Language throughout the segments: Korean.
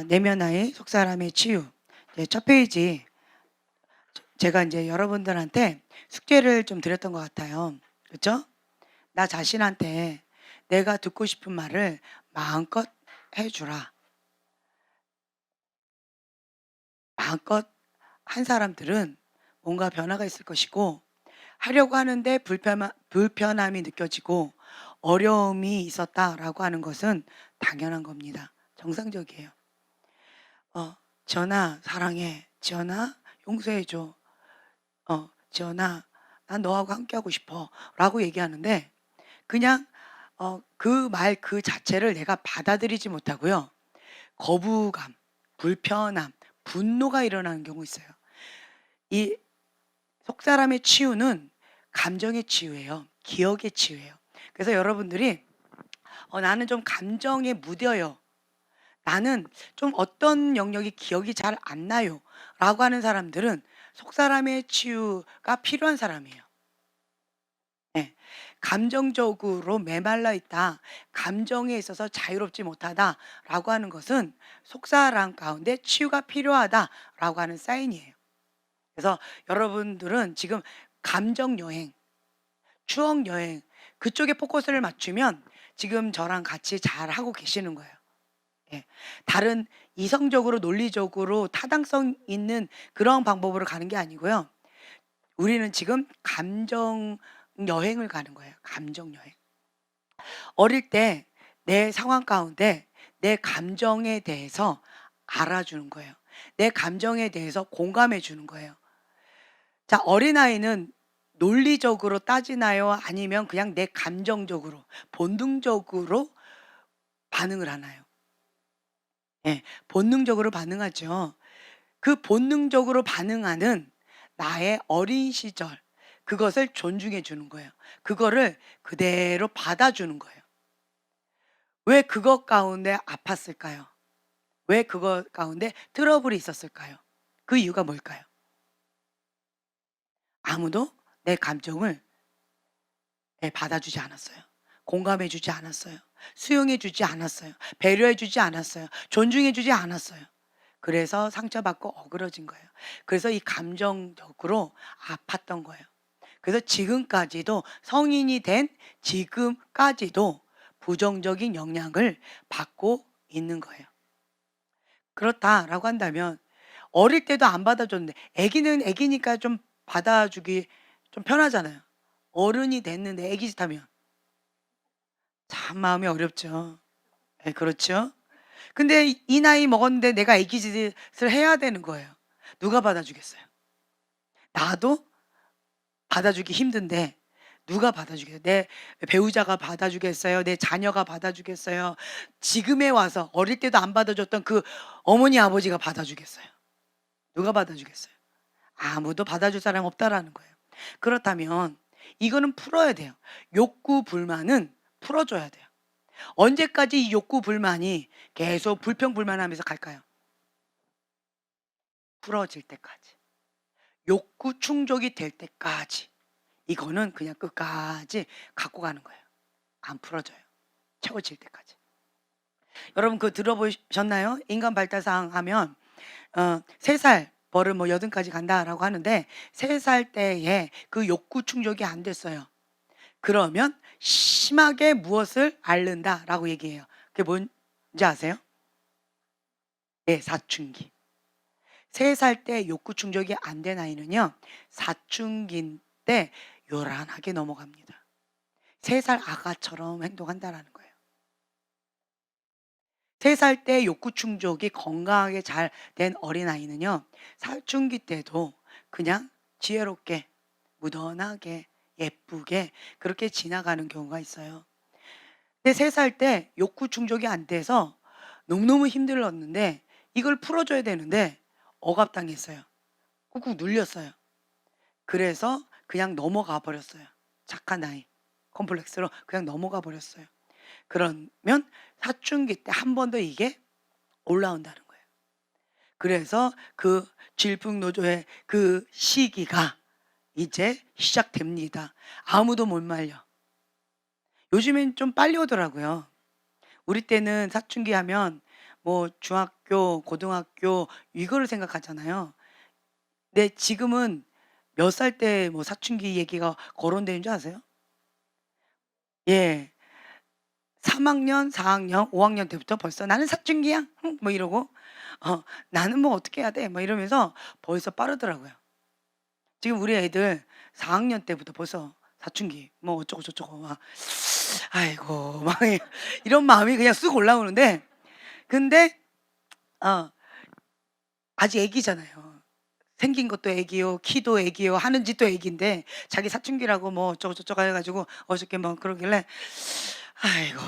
내면의 속사람의 치유. 이제 첫 페이지 제가 이제 여러분들한테 숙제를 좀 드렸던 것 같아요. 그렇죠? 나 자신한테 내가 듣고 싶은 말을 마음껏 해 주라. 마음껏 한 사람들은 뭔가 변화가 있을 것이고 하려고 하는데 불편함이 느껴지고 어려움이 있었다라고 하는 것은 당연한 겁니다. 정상적이에요. 지연아 사랑해. 지연아 용서해 줘. 지연아 난 너하고 함께하고 싶어 라고 얘기하는데 그냥 그 말 그 자체를 내가 받아들이지 못하고요. 거부감, 불편함, 분노가 일어나는 경우 있어요. 이 속사람의 치유는 감정의 치유예요. 기억의 치유예요. 그래서 여러분들이 나는 좀 감정에 무뎌요. 나는 좀 어떤 영역이 기억이 잘 안 나요. 라고 하는 사람들은 속사람의 치유가 필요한 사람이에요. 네. 감정적으로 메말라 있다. 감정에 있어서 자유롭지 못하다라고 하는 것은 속사람 가운데 치유가 필요하다라고 하는 사인이에요. 그래서 여러분들은 지금 감정 여행, 추억 여행 그쪽에 포커스를 맞추면 지금 저랑 같이 잘 하고 계시는 거예요. 예. 다른 이성적으로 논리적으로 타당성 있는 그런 방법으로 가는 게 아니고요. 우리는 지금 감정 여행을 가는 거예요. 감정 여행. 어릴 때 내 상황 가운데 내 감정에 대해서 알아주는 거예요. 내 감정에 대해서 공감해 주는 거예요. 자, 어린아이는 논리적으로 따지나요? 아니면 그냥 내 감정적으로, 본능적으로 반응을 하나요? 예, 본능적으로 반응하죠. 그 본능적으로 반응하는 나의 어린 시절, 그것을 존중해 주는 거예요. 그거를 그대로 받아주는 거예요. 왜 그것 가운데 아팠을까요? 왜 그것 가운데 트러블이 있었을까요? 그 이유가 뭘까요? 아무도 내 감정을 받아주지 않았어요. 공감해 주지 않았어요. 수용해 주지 않았어요. 배려해 주지 않았어요. 존중해 주지 않았어요. 그래서 상처받고 어그러진 거예요. 그래서 이 감정적으로 아팠던 거예요. 그래서 지금까지도 성인이 된 지금까지도 부정적인 영향을 받고 있는 거예요. 그렇다라고 한다면 어릴 때도 안 받아줬는데 애기는 애기니까 좀 받아주기 좀 편하잖아요. 어른이 됐는데 애기 짓 하면 참 마음이 어렵죠. 예, 그렇죠? 근데 이 나이 먹었는데 내가 애기 짓을 해야 되는 거예요. 누가 받아주겠어요? 나도 받아주기 힘든데 누가 받아주겠어요? 내 배우자가 받아주겠어요? 내 자녀가 받아주겠어요? 지금에 와서 어릴 때도 안 받아줬던 그 어머니 아버지가 받아주겠어요? 누가 받아주겠어요? 아무도 받아줄 사람 없다라는 거예요. 그렇다면 이거는 풀어야 돼요. 욕구 불만은 풀어줘야 돼요. 언제까지 이 욕구 불만이 계속 불평불만하면서 갈까요? 풀어질 때까지. 욕구 충족이 될 때까지. 이거는 그냥 끝까지 갖고 가는 거예요. 안 풀어져요. 채워질 때까지. 여러분 그거 들어보셨나요? 인간 발달상 하면 3살 벌은 뭐 80까지 간다라고 하는데 3살 때에 그 욕구 충족이 안 됐어요. 그러면 심하게 무엇을 앓는다라고 얘기해요. 그게 뭔지 아세요? 네, 사춘기. 3살 때 욕구 충족이 안 된 아이는요. 사춘기 때 요란하게 넘어갑니다. 3살 아가처럼 행동한다라는 거예요. 3살 때 욕구 충족이 건강하게 잘 된 어린아이는요. 사춘기 때도 그냥 지혜롭게 무던하게 예쁘게 그렇게 지나가는 경우가 있어요. 근데 3살 때 욕구 충족이 안 돼서 너무너무 힘들었는데 이걸 풀어줘야 되는데 억압당했어요. 꾹꾹 눌렸어요. 그래서 그냥 넘어가 버렸어요. 착한 아이. 컴플렉스로 그냥 넘어가 버렸어요. 그러면 사춘기 때 한 번 더 이게 올라온다는 거예요. 그래서 그 질풍노조의 그 시기가 이제 시작됩니다. 아무도 못 말려. 요즘엔 좀 빨리 오더라고요. 우리 때는 사춘기 하면 뭐 중학교, 고등학교 이거를 생각하잖아요. 근데 지금은 몇 살 때 뭐 사춘기 얘기가 거론되는 줄 아세요? 예. 3 학년, 4 학년, 5 학년 때부터 벌써 "나는 사춘기야." 뭐 이러고 "나는 뭐 어떻게 해야 돼." 뭐 이러면서 벌써 빠르더라고요. 지금 우리 애들 4 학년 때부터 벌써 사춘기 뭐 어쩌고 저쩌고 막 아이고 막 이런 마음이 그냥 쑥 올라오는데 근데 어 아직 애기잖아요. 생긴 것도 애기요, 키도 애기요, 하는 짓도 애기인데 자기 사춘기라고 뭐 어쩌고 저쩌고 해 가지고 어저께 뭐 그러길래 아이고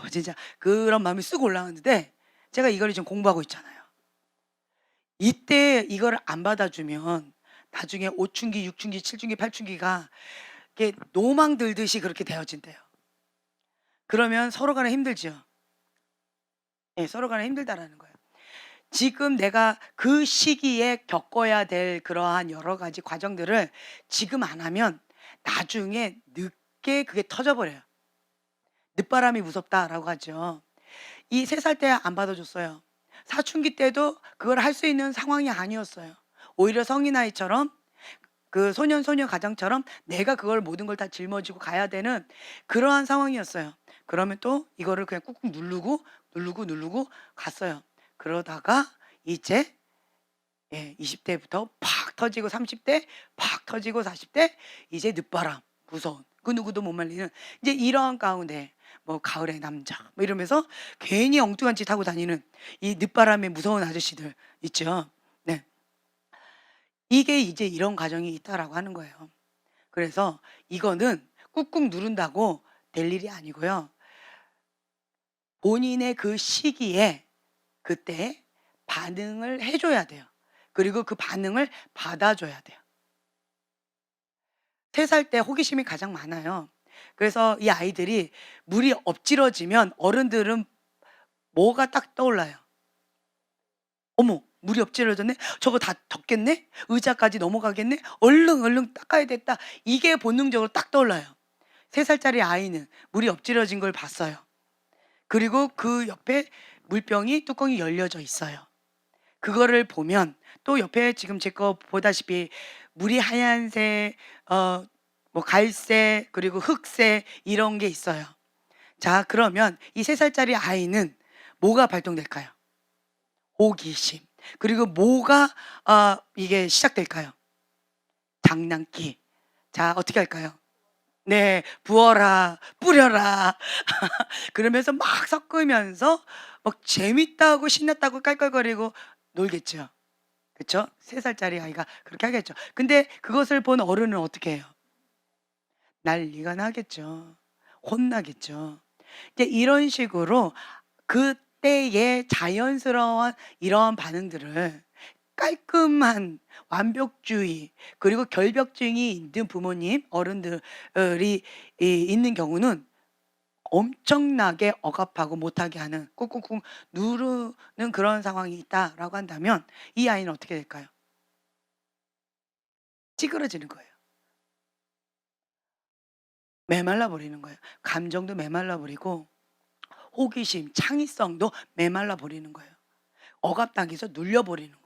진짜 그런 마음이 쑥 올라왔는데 제가 이거를 지금 공부하고 있잖아요. 이때 이거를 안 받아주면 나중에 5 춘기, 6 춘기, 7 춘기, 8 춘기가 이게 노망 들듯이 그렇게 되어진대요. 그러면 서로 간에 힘들지요. 예, 서로 간에 힘들다라는 거예요. 지금 내가 그 시기에 겪어야 될 그러한 여러 가지 과정들을 지금 안 하면 나중에 늦게 그게 터져 버려요. "늦바람이 무섭다."라고 하죠. 이 3살 때 안 받아줬어요. 사춘기 때도 그걸 할 수 있는 상황이 아니었어요. 오히려 성인 아이처럼 그 소년 소녀 가장처럼 내가 그걸 모든 걸 다 짊어지고 가야 되는 그러한 상황이었어요. 그러면 또 이거를 그냥 꾹꾹 누르고, 누르고 갔어요. 그러다가 이제 20 대부터 팍 터지고 30대 팍 터지고 40대 이제 늦바람 무서운 그 누구도 못 말리는 이제 이러한 가운데 뭐 가을의 남자 뭐 이러면서 괜히 엉뚱한 짓 하고 다니는 이 늦바람에 무서운 아저씨들 있죠. 네. 이게 이제 이런 과정이 있다라고 하는 거예요. 그래서 이거는 꾹꾹 누른다고 될 일이 아니고요. 본인의 그 시기에 그때 반응을 해 줘야 돼요. 그리고 그 반응을 받아 줘야 돼요. 3살 때 호기심이 가장 많아요. 그래서 이 아이들이 물이 엎질러지면 어른들은 뭐가 딱 떠올라요. '어머 물이 엎질러졌네. 저거 다 덮겠네. 의자까지 넘어가겠네. 얼른 닦아야 겠다.' 이게 본능적으로 딱 떠올라요. 3 살짜리 아이는 물이 엎질러진 걸 봤어요. 그리고 그 옆에 물병이 뚜껑이 열려져 있어요. 그거를 보면 또 옆에 지금 제 거 보다시피 물이 하얀색 뭐 갈색 그리고 흑색 이런 게 있어요. 자 그러면 이 3 살짜리 아이는 뭐가 발동될까요? 호기심. 그리고 뭐가 이게 시작될까요? 장난기. 자 어떻게 할까요? 네. 부어라. 뿌려라. 그러면서 막 섞으면서 막 재밌다고 신났다고 깔깔거리고 놀겠죠. 그쵸? 3 살짜리 아이가 그렇게 하겠죠. 근데 그것을 본 어른은 어떻게 해요? 난리가 나겠죠. 혼나겠죠. 이제 이런 식으로 그때의 자연스러운 이러한 반응들을 깔끔한 완벽주의 그리고 결벽증이 있는 부모님, 어른들이 있는 경우는 엄청나게 억압하고 못하게 하는 꾹꾹꾹 누르는 그런 상황이 있다라고 한다면 이 아이는 어떻게 될까요? 찌그러지는 거예요. 메말라 버리는 거예요. 감정도 메말라 버리고 호기심, 창의성도 메말라 버리는 거예요. 억압당해서 눌려 버리는 거예요.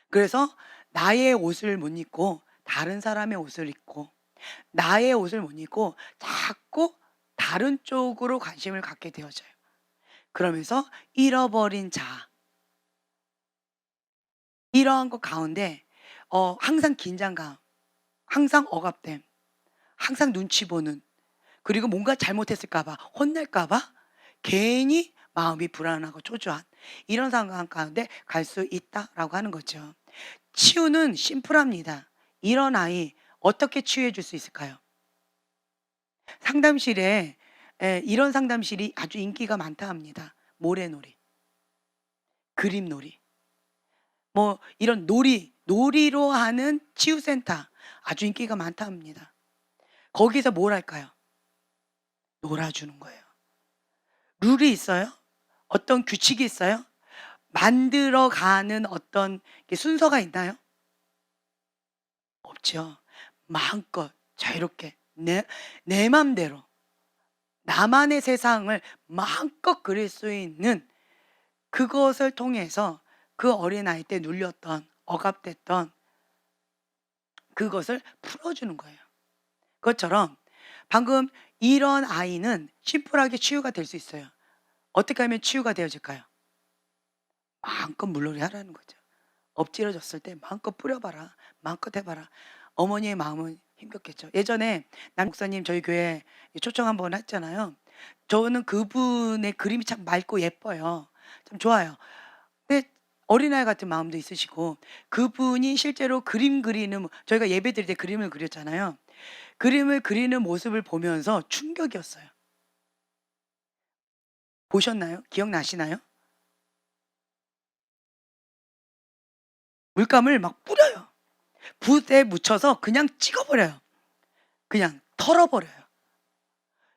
그래서 나의 옷을 못 입고 다른 사람의 옷을 입고 나의 옷을 못 입고 자꾸 다른 쪽으로 관심을 갖게 되어져요. 그러면서 잃어버린 자아 이러한 것 가운데 항상 긴장감, 항상 억압됨, 항상 눈치 보는 그리고 뭔가 잘못했을까 봐 혼날까 봐 괜히 마음이 불안하고 초조한 이런 상황 가운데 갈 수 있다라고 하는 거죠. 치유는 심플합니다. 이런 아이 어떻게 치유해 줄 수 있을까요? 상담실에 이런 상담실이 아주 인기가 많다 합니다. 모래놀이, 그림놀이, 뭐 이런 놀이로 하는 치유센터 아주 인기가 많다 합니다. 거기서 뭘 할까요? 놀아주는 거예요. 룰이 있어요? 어떤 규칙이 있어요? 만들어 가는 어떤 게 순서가 있나요? 없죠. 마음껏 자유롭게 내 맘대로 나만의 세상을 마음껏 그릴 수 있는 그것을 통해서 그 어린아이 때 눌렸던 억압됐던 그것을 풀어주는 거예요. 그것처럼 방금 이런 아이는 심플하게 치유가 될 수 있어요. 어떻게 하면 치유가 되어질까요? 마음껏 물놀이 하라는 거죠. 엎질러졌을 때 마음껏 뿌려봐라. 마음껏 해봐라. 어머니의 마음은 힘겹겠죠. 예전에 남 목사님 저희 교회 초청 한번 했잖아요. 저는 그분의 그림이 참 맑고 예뻐요. 참 좋아요. 근데 어린아이 같은 마음도 있으시고 그분이 실제로 그림 그리는 저희가 예배 드릴 때 그림을 그렸잖아요. 그림을 그리는 모습을 보면서 충격이었어요. 보셨나요? 기억나시나요? 물감을 막 뿌려요. 붓에 묻혀서 그냥 찍어버려요. 그냥 털어버려요.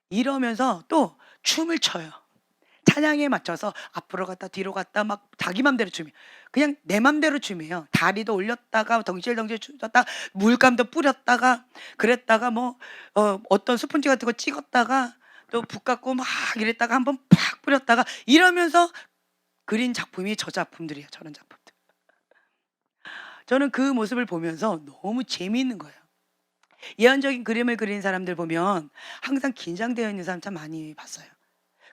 이러면서 또 춤을 춰요. 찬양에 맞춰서 앞으로 갔다 뒤로 갔다 막 자기 맘대로 춤이에요. 그냥 내 맘대로 춤이에요. 다리도 올렸다가 덩실덩실 춤췄다가 물감도 뿌렸다가 그랬다가 뭐 어떤 스펀지 같은 거 찍었다가 또 붓 갖고 막 이랬다가 한번 팍 뿌렸다가 이러면서 그린 작품이 저 작품들이에요. 저런 작품들. 저는 그 모습을 보면서 너무 재미있는 거예요. 예언적인 그림을 그리는 사람들 보면 항상 긴장되어 있는 사람 참 많이 봤어요.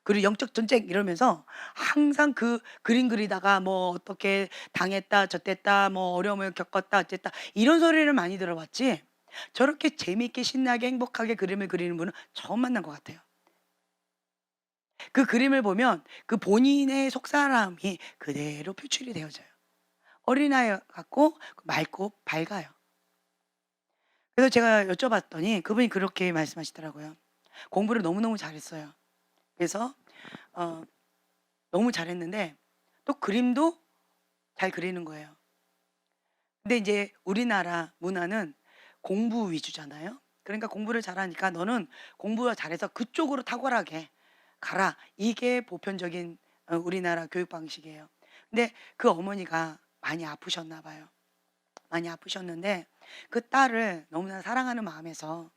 그리고 영적 전쟁 이러면서 항상 그 그림 그리다가 뭐 어떻게 당했다 저땠다 뭐 어려움을 겪었다 어쨌다 이런 소리를 많이 들어봤지 저렇게 재미있게 신나게 행복하게 그림을 그리는 분은 처음 만난 것 같아요. 그 그림을 보면 그 본인의 속사람이 그대로 표출이 되어져요. 어린아이 같고 맑고 밝아요. 그래서 제가 여쭤봤더니 그분이 그렇게 말씀하시더라고요. 공부를 너무너무 잘했어요. 그래서 어 너무 잘했는데 또 그림도 잘 그리는 거예요. 근데 이제 우리나라 문화는 공부 위주잖아요. 그러니까 공부를 잘하니까 "너는 공부가 잘해서 그쪽으로 탁월하게 가라." 이게 보편적인 우리나라 교육 방식이에요. 근데 그 어머니가 많이 아프셨나 봐요. 많이 아프셨는데 그 딸을 너무나 사랑하는 마음에서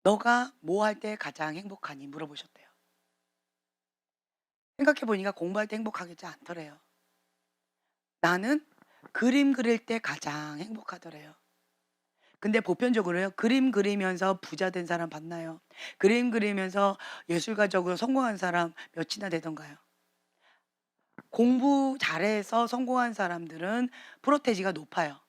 "너가 뭐 할 때 가장 행복하니?" 물어보셨대요. 생각해 보니까 공부할 때 행복하겠지 않더래요. 나는 그림 그릴 때 가장 행복하더래요. 근데 보편적으로요. 그림 그리면서 부자 된 사람 봤나요? 그림 그리면서 예술가적으로 성공한 사람 몇이나 되던가요? 공부 잘해서 성공한 사람들은 프로테지가 높아요.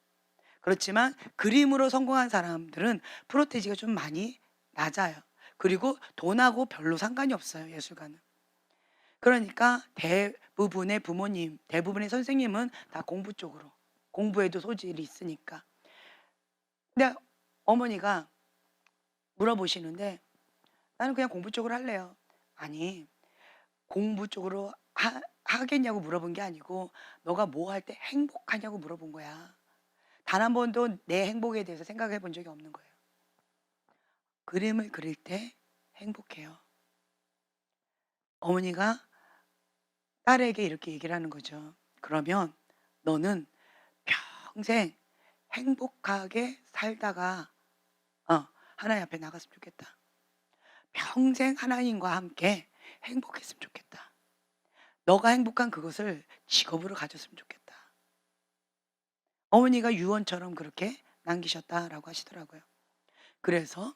그렇지만 그림으로 성공한 사람들은 프로테지가 좀 많이 낮아요. 그리고 돈하고 별로 상관이 없어요, 예술가는. 그러니까 대부분의 부모님, 대부분의 선생님은 다 공부 쪽으로, 공부에도 소질이 있으니까. 근데 어머니가 물어보시는데 "나는 그냥 공부 쪽으로 할래요." 아니, 공부 쪽으로 하겠냐고 물어본 게 아니고 "너가 뭐 할 때 행복하냐."고 물어본 거야. 단 한 번도 내 행복에 대해서 생각해 본 적이 없는 거예요. 그림을 그릴 때 행복해요. 어머니가 딸에게 이렇게 얘기를 하는 거죠. "그러면 너는 평생 행복하게 살다가 하나님 앞에 나갔으면 좋겠다. 평생 하나님과 함께 행복했으면 좋겠다. 너가 행복한 그것을 직업으로 가졌으면 좋겠다." 어머니가 유언처럼 그렇게 남기셨다라고 하시더라고요. 그래서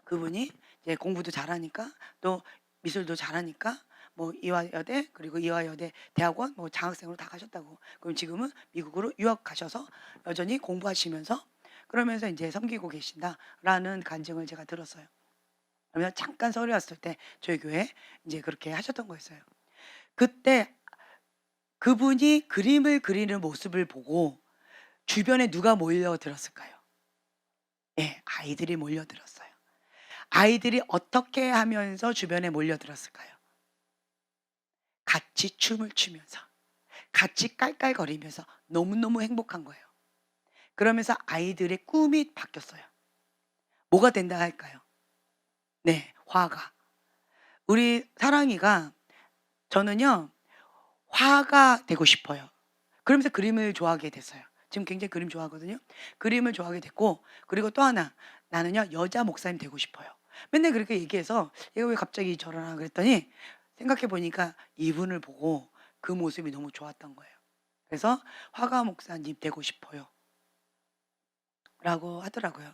그분이 이제 공부도 잘하니까 또 미술도 잘하니까 뭐 이화여대 그리고 이화여대 대학원 뭐 장학생으로 다 가셨다고. 그럼 지금은 미국으로 유학 가셔서 여전히 공부하시면서 그러면서 인제 섬기고 계신다라는 간증을 제가 들었어요. 그러면 잠깐 서울에 왔을 때 저희 교회에 인제 그렇게 하셨던 거였어요. 그때 그분이 그림을 그리는 모습을 보고 주변에 누가 몰려들었을까요? 예. 아이들이 몰려들었어요. 아이들이 어떻게 하면서 주변에 몰려들었을까요? 같이 춤을 추면서 같이 깔깔거리면서 너무너무 행복한 거예요. 그러면서 아이들의 꿈이 바뀌었어요. 뭐가 된다 할까요? 네. 화가. 우리 사랑이가 저는요. 화가 되고 싶어요. 그러면서 그림을 좋아하게 됐어요. 지금 굉장히 그림 좋아하거든요. 그림을 좋아하게 됐고 그리고 또 하나 나는요 여자 목사님 되고 싶어요. 맨날 그렇게 얘기해서 "얘가 왜 갑자기 저러나." 그랬더니 생각해 보니까 이분을 보고 그 모습이 너무 좋았던 거예요. 그래서 "화가 목사님 되고 싶어요." 라고 하더라고요.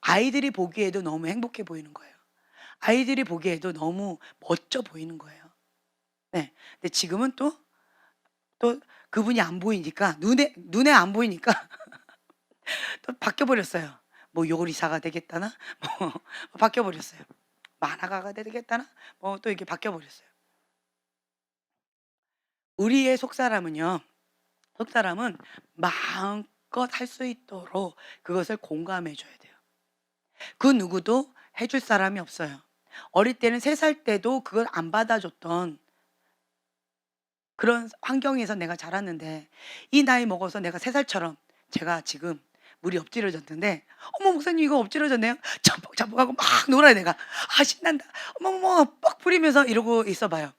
아이들이 보기에도 너무 행복해 보이는 거예요. 아이들이 보기에도 너무 멋져 보이는 거예요. 네. 근데 지금은 또 그분이 안 보이니까 눈에 안 보이니까 또 바뀌어 버렸어요. 뭐 요리사가 되겠다나 뭐 바뀌어 버렸어요. 만화가가 되겠다나 뭐 또 이렇게 바뀌어 버렸어요. 우리의 속사람은 마음껏 할 수 있도록 그것을 공감해 줘야 돼요. 그 누구도 해줄 사람이 없어요. 어릴 때는 3살 때도 그걸 안 받아줬던 그런 환경에서 내가 자랐는데, 이 나이 먹어서 내가 3 살처럼 제가 지금 물이 엎질러졌는데 "어머 목사님 이거 엎질러졌네요." 자뻑자뻑하고 막 놀아요 내가. "아 신난다. 어머머머." 뻑 뿌리면서 이러고 있어 봐요.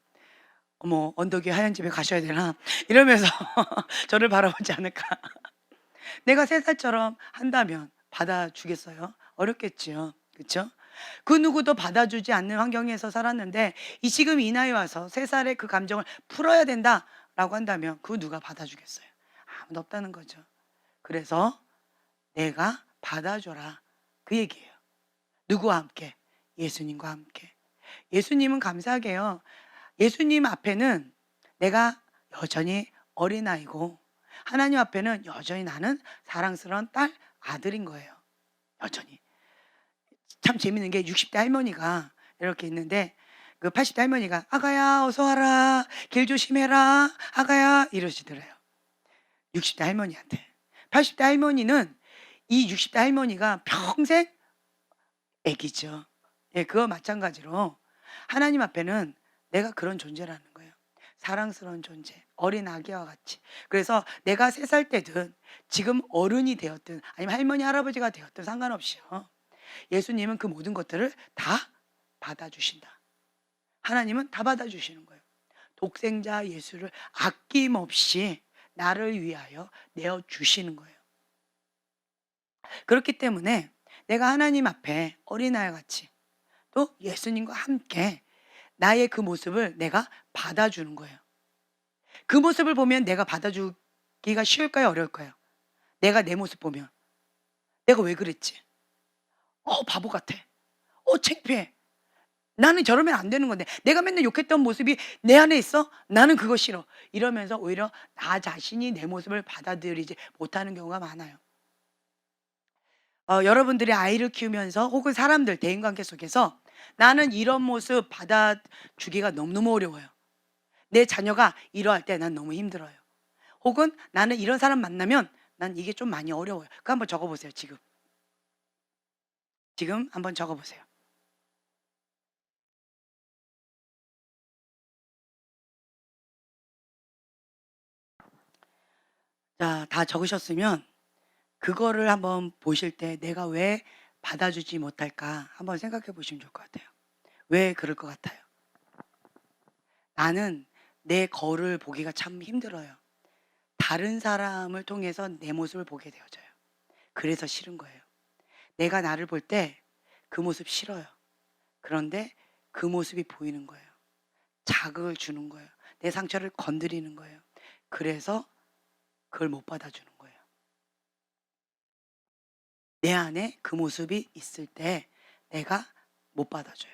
'어머 언덕 위 하얀 집에 가셔야 되나?' 이러면서 저를 바라보지 않을까. 내가 3 살처럼 한다면 받아주겠어요? 어렵겠지요. 그쵸? 그 누구도 받아주지 않는 환경에서 살았는데 지금 이 나이에 와서 3 살의 그 감정을 풀어야 된다라고 한다면 그 누가 받아주겠어요? 아무도 없다는 거죠. 그래서 "내가 받아줘라." 그 얘기예요. 누구와 함께? 예수님과 함께. 예수님은 감사하게요. 예수님 앞에는 내가 여전히 어린아이고, 하나님 앞에는 여전히 나는 사랑스러운 딸, 아들인 거예요. 여전히. 참 재밌는 게 60대 할머니가 이렇게 있는데, 그 80대 할머니가 "아가야 어서 와라. 길 조심해라. 아가야." 이러시더래요. 60대 할머니한테. 80대 할머니는 이 60대 할머니가 평생 애기죠. 예, 그거 마찬가지로 하나님 앞에는 내가 그런 존재라는 거예요. 사랑스러운 존재, 어린 아기와 같이. 그래서 내가 3살 때든 지금 어른이 되었든 아니면 할머니, 할아버지가 되었든 상관없이요. 예수님은 그 모든 것들을 다 받아주신다. 하나님은 다 받아주시는 거예요. 독생자 예수를 아낌없이 나를 위하여 내어주시는 거예요. 그렇기 때문에 내가 하나님 앞에 어린아이 같이 또 예수님과 함께 나의 그 모습을 내가 받아주는 거예요. 그 모습을 보면 내가 받아주기가 쉬울까요? 어려울까요? 내가 내 모습 보면 '내가 왜 그랬지? 바보 같아. 창피해. 나는 저러면 안 되는 건데. 내가 맨날 욕했던 모습이 내 안에 있어? 나는 그거 싫어.' 이러면서 오히려 나 자신이 내 모습을 받아들이지 못하는 경우가 많아요. 여러분들이 아이를 키우면서 혹은 사람들 대인관계 속에서 나는 이런 모습 받아주기가 너무너무 어려워요. 내 자녀가 이러할 때 난 너무 힘들어요. 혹은 나는 이런 사람 만나면 난 이게 좀 많이 어려워요. 그거 한번 적어 보세요 지금. 지금 한번 적어 보세요. 자, 다 적으셨으면 그거를 한번 보실 때 '내가 왜 받아주지 못할까?' 한번 생각해 보시면 좋을 것 같아요. 왜 그럴 것 같아요? 나는 내 거울을 보기가 참 힘들어요. 다른 사람을 통해서 내 모습을 보게 되어져요. 그래서 싫은 거예요. 내가 나를 볼 때 그 모습 싫어요. 그런데 그 모습이 보이는 거예요. 자극을 주는 거예요. 내 상처를 건드리는 거예요. 그래서 그걸 못 받아주는 거예요. 내 안에 그 모습이 있을 때 내가 못 받아줘요.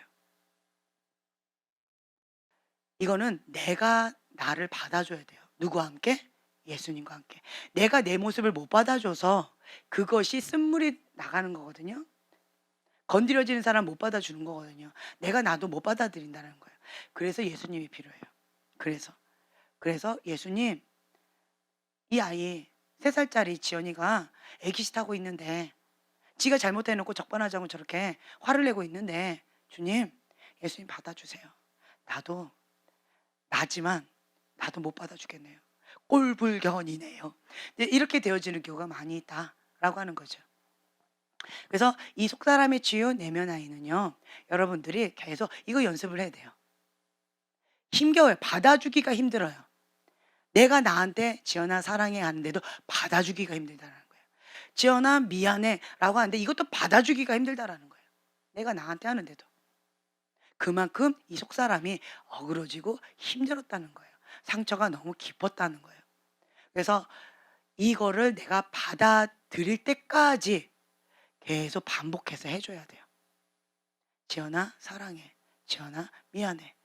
이거는 내가 나를 받아줘야 돼요. 누구와 함께? 예수님과 함께. 내가 내 모습을 못 받아줘서 그것이 쓴물이 나가는 거거든요. 건드려지는 사람 못 받아주는 거거든요. 내가 나도 못 받아들인다는 거예요. 그래서 예수님이 필요해요. 그래서. 그래서 예수님, 이 아이 3 살짜리 지연이가 애기짓 하고 있는데 지가 잘못해 놓고 적반하장을 저렇게 화를 내고 있는데 주님, 예수님 받아주세요. 나도 나지만 나도 못 받아주겠네요. 꼴불견이네요. 이제 이렇게 되어지는 경우가 많이 있다라고 하는 거죠. 그래서 이 속사람의 치유 내면 아이는요, 여러분들이 계속 이거 연습을 해야 돼요. 힘겨워요. 받아주기가 힘들어요. 내가 나한테 "지연아 사랑해." 하는데도 받아주기가 힘들다라는 거예요. "지연아 미안해." 라고 하는데 이것도 받아주기가 힘들다라는 거예요. 내가 나한테 하는데도. 그만큼 이 속사람이 어그러지고 힘들었다는 거예요. 상처가 너무 깊었다는 거예요. 그래서 이거를 내가 받아들일 때까지 계속 반복해서 해줘야 돼요. 지연아, 사랑해. 지연아, 미안해.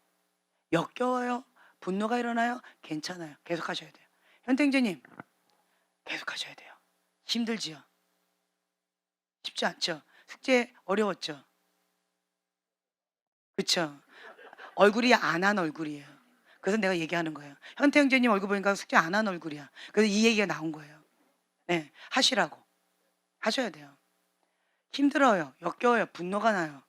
역겨워요? 분노가 일어나요? 괜찮아요. 계속 하셔야 돼요. 현땡제님, 계속 하셔야 돼요. 힘들지요? 쉽지 않죠? 숙제 어려웠죠? 그쵸? 얼굴이 안 한 얼굴이에요. 그래서 내가 얘기하는 거예요. 현태형제님 얼굴 보니까 숙제 안 한 얼굴이야. 그래서 이 얘기가 나온 거예요. 네, 하시라고. 하셔야 돼요. 힘들어요. 역겨워요. 분노가 나요.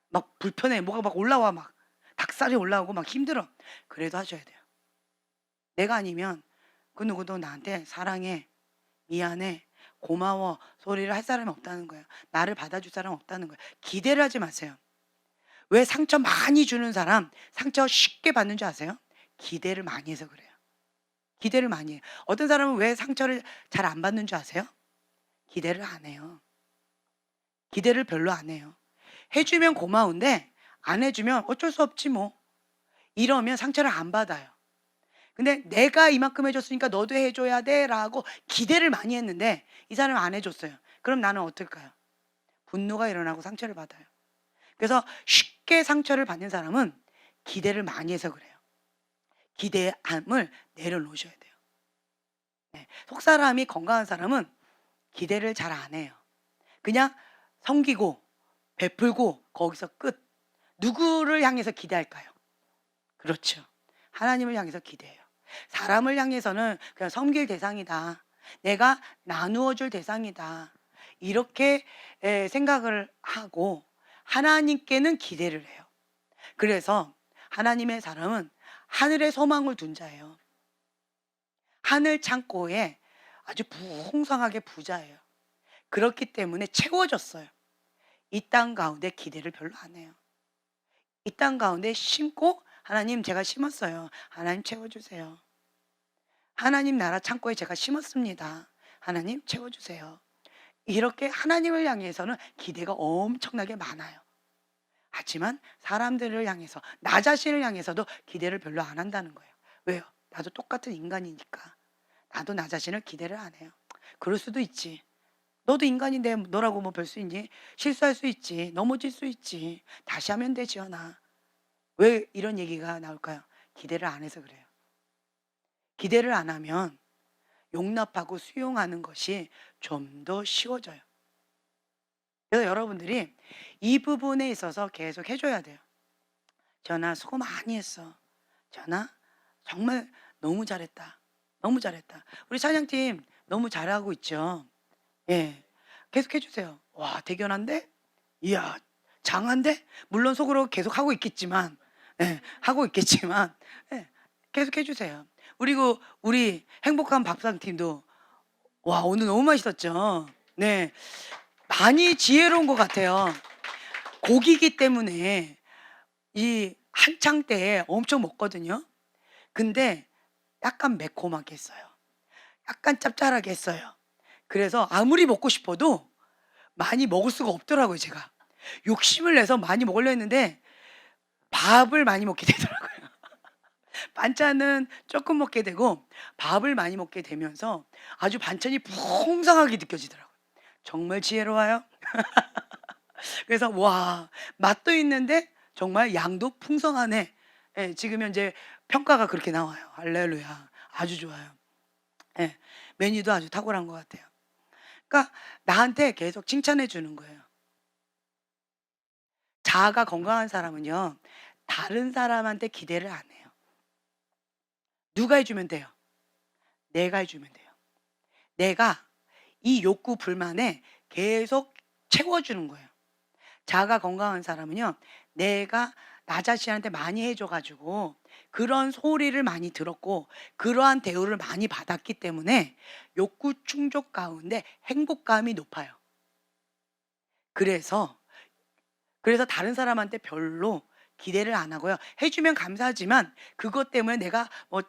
막 불편해. 뭐가 막 올라와. 막 닭살이 올라오고 막 힘들어. 그래도 하셔야 돼요. 내가 아니면 그 누구도 나한테 사랑해, 미안해, 고마워 소리를 할 사람이 없다는 거예요. 나를 받아줄 사람 없다는 거예요. 기대를 하지 마세요. 왜 상처 많이 주는 사람 상처 쉽게 받는 줄 아세요? 기대를 많이 해서 그래요. 기대를 많이 해요. 어떤 사람은 왜 상처를 잘 안 받는 줄 아세요? 기대를 안 해요. 기대를 별로 안 해요. 해주면 고마운데 안 해주면 어쩔 수 없지 뭐. 이러면 상처를 안 받아요. 근데 내가 이만큼 해줬으니까 너도 해줘야 돼 라고 기대를 많이 했는데 이 사람은 안 해줬어요. 그럼 나는 어떨까요? 분노가 일어나고 상처를 받아요. 그래서 쉽게 상처를 받는 사람은 기대를 많이 해서 그래요. 기대함을 내려놓으셔야 돼요. 네. 속사람이 건강한 사람은 기대를 잘 안 해요. 그냥 섬기고 베풀고 거기서 끝. 누구를 향해서 기대할까요? 그렇죠. 하나님을 향해서 기대해요. 사람을 향해서는 그냥 섬길 대상이다. 내가 나누어 줄 대상이다. 이렇게 생각을 하고 하나님께는 기대를 해요. 그래서 하나님의 사람은 하늘에 소망을 둔 자예요. 하늘 창고에 아주 풍성하게 부자예요. 그렇기 때문에 채워졌어요. 이 땅 가운데 기대를 별로 안 해요. 이 땅 가운데 심고 하나님 제가 심었어요. 하나님 채워주세요. 하나님 나라 창고에 제가 심었습니다. 하나님 채워주세요. 이렇게 하나님을 향해서는 기대가 엄청나게 많아요. 하지만 사람들을 향해서 나 자신을 향해서도 기대를 별로 안 한다는 거예요. 왜요? 나도 똑같은 인간이니까. 나도 나 자신을 기대를 안 해요. 그럴 수도 있지. 너도 인간인데 너라고 뭐 별 수 있니? 실수할 수 있지. 넘어질 수 있지. 다시 하면 되지, 연아. 왜 이런 얘기가 나올까요? 기대를 안 해서 그래요. 기대를 안 하면 용납하고 수용하는 것이 좀 더 쉬워져요. 그래서 여러분들이 이 부분에 있어서 계속 해줘야 돼요. 전하 수고 많이 했어. 전하 정말 너무 잘했다. 너무 잘했다. 우리 찬양팀 너무 잘하고 있죠. 예. 계속 해주세요. 와, 대견한데? 이야, 장한데? 물론 속으로 계속 하고 있겠지만, 예, 하고 있겠지만, 예, 계속 해주세요. 그리고 우리 행복한 밥상팀도, 와, 오늘 너무 맛있었죠? 네. 많이 지혜로운 것 같아요. 고기기 때문에 이 한창 때에 엄청 먹거든요. 근데 약간 매콤하게 했어요. 약간 짭짤하게 했어요. 그래서 아무리 먹고 싶어도 많이 먹을 수가 없더라고요, 제가. 욕심을 내서 많이 먹으려 했는데 밥을 많이 먹게 되더라고요. 반찬은 조금 먹게 되고 밥을 많이 먹게 되면서 아주 반찬이 풍성하게 느껴지더라고요. 정말 지혜로워요. 그래서 와, 맛도 있는데 정말 양도 풍성하네. 예, 지금 현재 평가가 그렇게 나와요. 할렐루야. 아주 좋아요. 예, 메뉴도 아주 탁월한 것 같아요. 그러니까 나한테 계속 칭찬해 주는 거예요. 자아가 건강한 사람은요, 다른 사람한테 기대를 안 해요. 누가 해주면 돼요? 내가 해주면 돼요. 내가 이 욕구 불만에 계속 채워주는 거예요. 자아가 건강한 사람은요, 내가 나 자신한테 많이 해줘가지고 그런 소리를 많이 들었고 그러한 대우를 많이 받았기 때문에 욕구 충족 가운데 행복감이 높아요. 그래서 다른 사람한테 별로 기대를 안 하고요. 해주면 감사하지만 그것 때문에 내가 뭐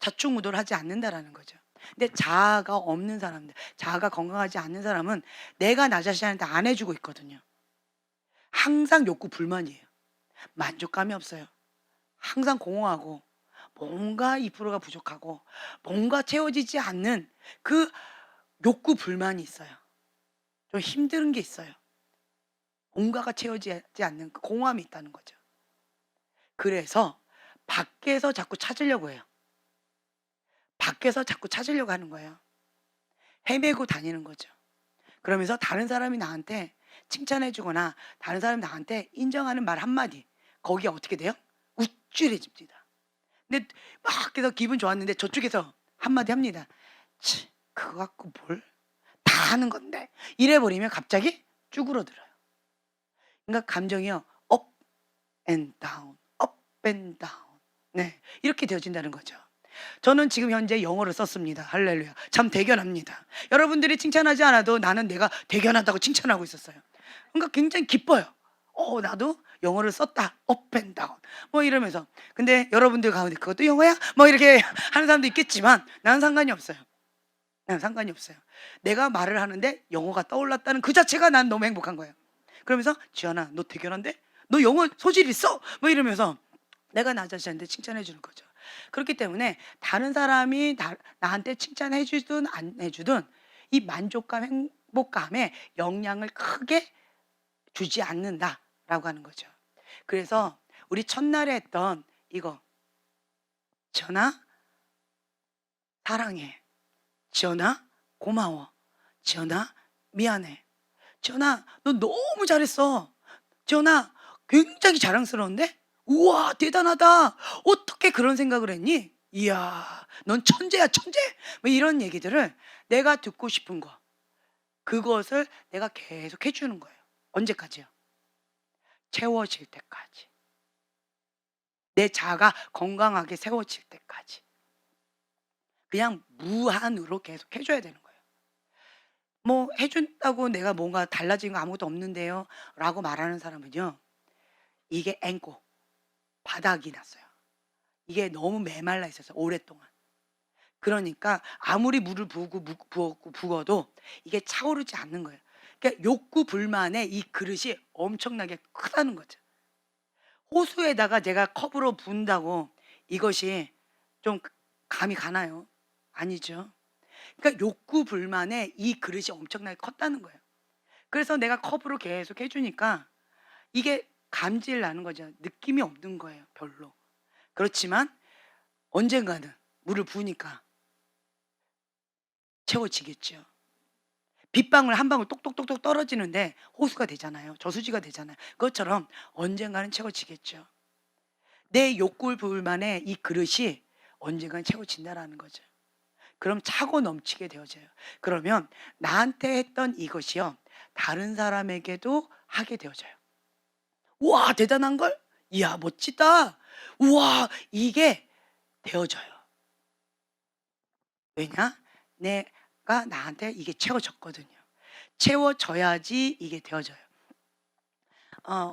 자충우돌 하지 않는다라는 거죠. 근데 자아가 없는 사람들, 자아가 건강하지 않는 사람은 내가 나 자신한테 안 해주고 있거든요. 항상 욕구 불만이에요. 만족감이 없어요. 항상 공허하고 뭔가 2%가 부족하고 뭔가 채워지지 않는 그 욕구 불만이 있어요. 좀 힘든 게 있어요. 뭔가가 채워지지 않는 그 공허함이 있다는 거죠. 그래서 밖에서 자꾸 찾으려고 해요. 밖에서 자꾸 찾으려고 하는 거예요. 헤매고 다니는 거죠. 그러면서 다른 사람이 나한테 칭찬해 주거나 다른 사람이 나한테 인정하는 말 한마디 거기에 어떻게 돼요? 우쭐해집니다. 근데 막 계속 기분 좋았는데 저쪽에서 한마디 합니다. 치, 그거 갖고 뭘? 다 하는 건데. 이래 버리면 갑자기 쭈그러들어요. 그러니까 감정이요. 업 앤 다운, 업 앤 다운. 네. 이렇게 되어진다는 거죠. 저는 지금 현재 영어를 썼습니다. 할렐루야. 참 대견합니다. 여러분들이 칭찬하지 않아도 나는 내가 대견하다고 칭찬하고 있었어요. 그러니까 굉장히 기뻐요. 나도 영어를 썼다. 업 앤 다운. 뭐 이러면서. 근데 여러분들 가운데 그것도 영어야? 뭐 이렇게 하는 사람도 있겠지만 나는 상관이 없어요. 나는 상관이 없어요. 내가 말을 하는데 영어가 떠올랐다는 그 자체가 난 너무 행복한 거예요. 그러면서 지연아, 너 대견한데? 너 영어 소질 있어? 뭐 이러면서 내가 나 자신한테 칭찬해 주는 거죠. 그렇기 때문에 다른 사람이 나한테 칭찬해 주든 안 해주든 이 만족감, 행복감에 영향을 크게 주지 않는다라고 하는 거죠. 그래서 우리 첫날에 했던 이거, 지연아 사랑해, 지연아 고마워, 지연아 미안해, 지연아 너 너무 잘했어, 지연아 굉장히 자랑스러운데? 우와 대단하다. 어떻게 그런 생각을 했니? 이야 넌 천재야 천재. 뭐 이런 얘기들을 내가 듣고 싶은 거, 그것을 내가 계속 해주는 거예요. 언제까지요? 채워질 때까지. 내 자아가 건강하게 세워질 때까지. 그냥 무한으로 계속 해줘야 되는 거예요. 뭐 해준다고 내가 뭔가 달라진 거 아무것도 없는데요 라고 말하는 사람은요, 이게 앵꼬 바닥이 났어요. 이게 너무 메말라 있었어요 오랫동안. 그러니까 아무리 물을 부어도 이게 차오르지 않는 거예요. 그러니까 욕구 불만의 이 그릇이 엄청나게 크다는 거죠. 호수에다가 제가 컵으로 부은다고 이것이 좀 감이 가나요? 아니죠. 그러니까 욕구 불만의 이 그릇이 엄청나게 컸다는 거예요. 그래서 내가 컵으로 계속 해주니까 이게 감질 나는 거죠. 느낌이 없는 거예요 별로. 그렇지만 언젠가는 물을 부으니까 채워지겠죠. 빗방울 한 방울 똑똑똑똑 떨어지는데 호수가 되잖아요. 저수지가 되잖아요. 그것처럼 언젠가는 채워지겠죠. 내 욕구 불만의 이 그릇이 언젠가는 채워진다라는 거죠. 그럼 차고 넘치게 되어져요. 그러면 나한테 했던 이것이요, 다른 사람에게도 하게 되어져요. 우와 대단한걸? 이야 멋지다. 우와 이게 되어져요. 왜냐? 내가 나한테 이게 채워졌거든요. 채워져야지 이게 되어져요.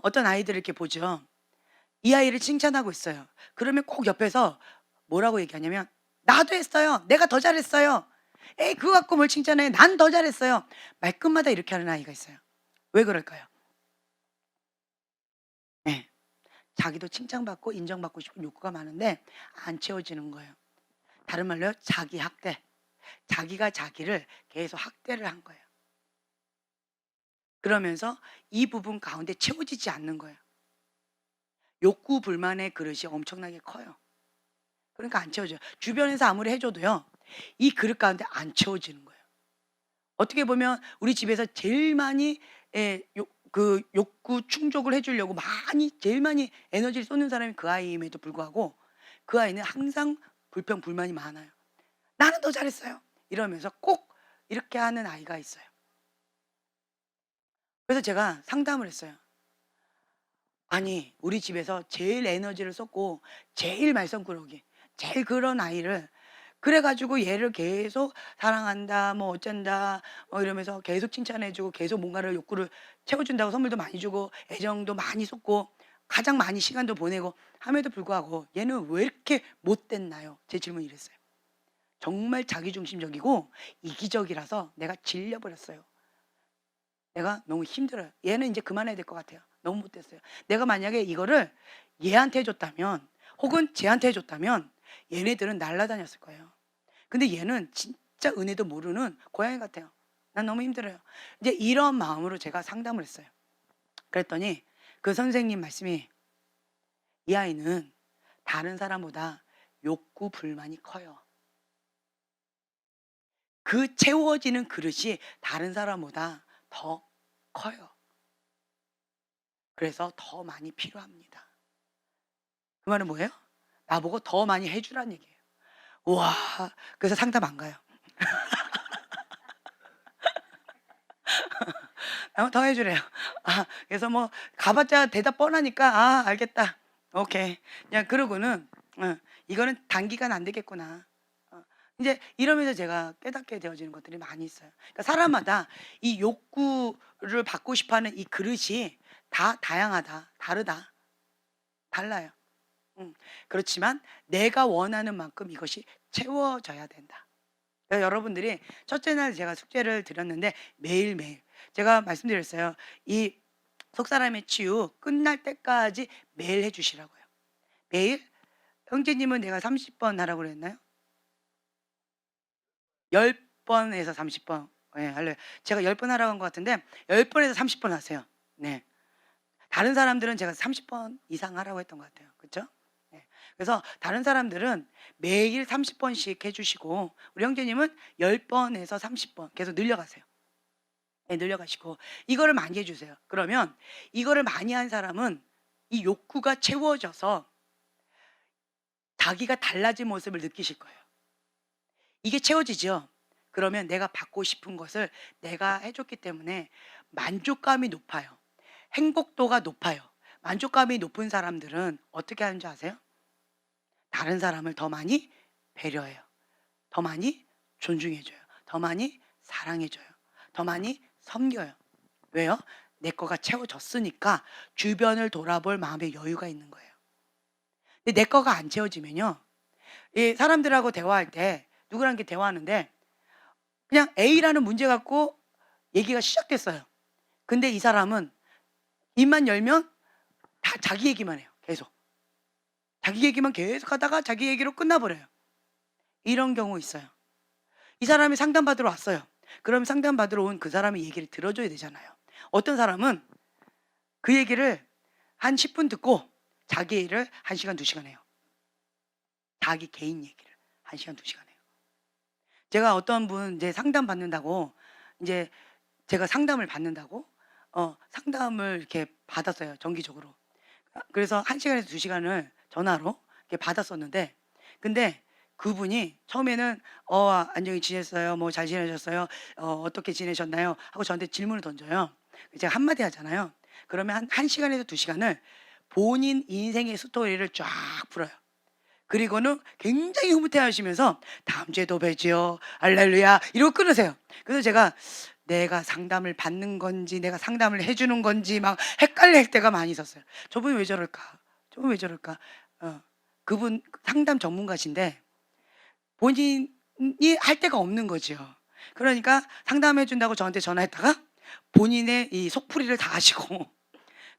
어떤 아이들을 이렇게 보죠. 이 아이를 칭찬하고 있어요. 그러면 꼭 옆에서 뭐라고 얘기하냐면 나도 했어요. 내가 더 잘했어요. 에이 그거 갖고 뭘 칭찬해. 난 더 잘했어요. 말끝마다 이렇게 하는 아이가 있어요. 왜 그럴까요? 네. 자기도 칭찬받고 인정받고 싶은 욕구가 많은데 안 채워지는 거예요. 다른 말로 자기 학대. 자기가 자기를 계속 학대를 한 거예요. 그러면서 이 부분 가운데 채워지지 않는 거예요. 욕구 불만의 그릇이 엄청나게 커요. 그러니까 안 채워져요. 주변에서 아무리 해줘도요, 이 그릇 가운데 안 채워지는 거예요. 어떻게 보면 우리 집에서 제일 많이 그 욕구 충족을 해주려고 제일 많이 에너지를 쏟는 사람이 그 아이임에도 불구하고 그 아이는 항상 불평 불만이 많아요. 나는 더 잘했어요. 이러면서 꼭 이렇게 하는 아이가 있어요. 그래서 제가 상담을 했어요. 아니 우리 집에서 제일 에너지를 쏟고 제일 말썽꾸러기, 제일 그런 아이를, 그래 가지고 얘를 계속 사랑한다 뭐 어쩐다 이러면서 계속 칭찬해 주고 계속 뭔가를 욕구를 채워 준다고 선물도 많이 주고 애정도 많이 쏟고 가장 많이 시간도 보내고 함에도 불구하고 얘는 왜 이렇게 못됐나요? 제 질문이 이랬어요. 정말 자기중심적이고 이기적이라서 내가 질려 버렸어요. 내가 너무 힘들어요. 얘는 이제 그만해야 될 것 같아요. 너무 못됐어요. 내가 만약에 이거를 얘한테 해줬다면 혹은 쟤한테 해줬다면 얘네들은 날아다녔을 거예요. 근데 얘는 진짜 은혜도 모르는 고양이 같아요. 난 너무 힘들어요. 이제 이런 마음으로 제가 상담을 했어요. 그랬더니 그 선생님 말씀이 이 아이는 다른 사람보다 욕구 불만이 커요. 그 채워지는 그릇이 다른 사람보다 더 커요. 그래서 더 많이 필요합니다. 그 말은 뭐예요? 나보고 더 많이 해주란 얘기예요. 우와. 그래서 상담 안 가요. 더 해주래요. 그래서 뭐 가봤자 대답 뻔하니까 알겠다. 오케이. 그냥 그러고는 이거는 단기간 안 되겠구나. 이제 이러면서 제가 깨닫게 되어지는 것들이 많이 있어요. 그러니까 사람마다 이 욕구를 받고 싶어하는 이 그릇이 다 다양하다, 다르다, 달라요. 그렇지만 내가 원하는 만큼 이것이 채워져야 된다. 그래서 여러분들이 첫째 날 제가 숙제를 드렸는데 매일매일 제가 말씀드렸어요. 이 속사람의 치유 끝날 때까지 매일 해주시라고요. 매일. 형제님은 내가 30번 하라고 그랬나요? 10번에서 30번. 예, 할래요. 제가 10번 하라고 한 것 같은데 10번에서 30번 하세요. 네. 다른 사람들은 제가 30번 이상 하라고 했던 것 같아요. 그렇죠? 네. 그래서 다른 사람들은 매일 30번씩 해주시고 우리 형제님은 10번에서 30번 계속 늘려가세요. 네, 늘려가시고 이거를 많이 해주세요. 그러면 이거를 많이 한 사람은 이 욕구가 채워져서 자기가 달라진 모습을 느끼실 거예요. 이게 채워지죠. 그러면 내가 받고 싶은 것을 내가 해줬기 때문에 만족감이 높아요. 행복도가 높아요. 만족감이 높은 사람들은 어떻게 하는지 아세요? 다른 사람을 더 많이 배려해요. 더 많이 존중해줘요. 더 많이 사랑해줘요. 더 많이 섬겨요. 왜요? 내 거가 채워졌으니까 주변을 돌아볼 마음의 여유가 있는 거예요. 근데 내 거가 안 채워지면요. 이 사람들하고 대화할 때 누구랑 대화하는데 그냥 A라는 문제 갖고 얘기가 시작됐어요. 근데 이 사람은 입만 열면 다 자기 얘기만 해요. 계속. 자기 얘기만 계속 하다가 자기 얘기로 끝나버려요. 이런 경우 있어요. 이 사람이 상담받으러 왔어요. 그럼 상담받으러 온 그 사람의 얘기를 들어줘야 되잖아요. 어떤 사람은 그 얘기를 한 10분 듣고 자기 일을 1시간, 2시간 해요. 자기 개인 얘기를 1시간, 2시간 해요. 제가 어떤 분 이제 상담 받는다고 이제 제가 상담을 받는다고 상담을 이렇게 받았어요. 정기적으로. 그래서 1시간에서 2시간을 전화로 이렇게 받았었는데 근데 그분이 처음에는 안녕히 지냈어요. 뭐 잘 지내셨어요? 어떻게 지내셨나요? 하고 저한테 질문을 던져요. 제가 한마디 하잖아요. 그러면 한 1시간에서 2시간을 본인 인생의 스토리를 쫙 풀어요. 그리고는 굉장히 흐뭇해 하시면서 다음 주에 또 뵈지요. 할렐루야. 이러고 끊으세요. 그래서 제가 내가 상담을 받는 건지 내가 상담을 해주는 건지 막 헷갈릴 때가 많이 있었어요. 저분이 왜 저럴까? 저분 왜 저럴까? 그분 상담 전문가신데 본인이 할 데가 없는 거죠. 그러니까 상담해 준다고 저한테 전화했다가 본인의 이 속풀이를 다 하시고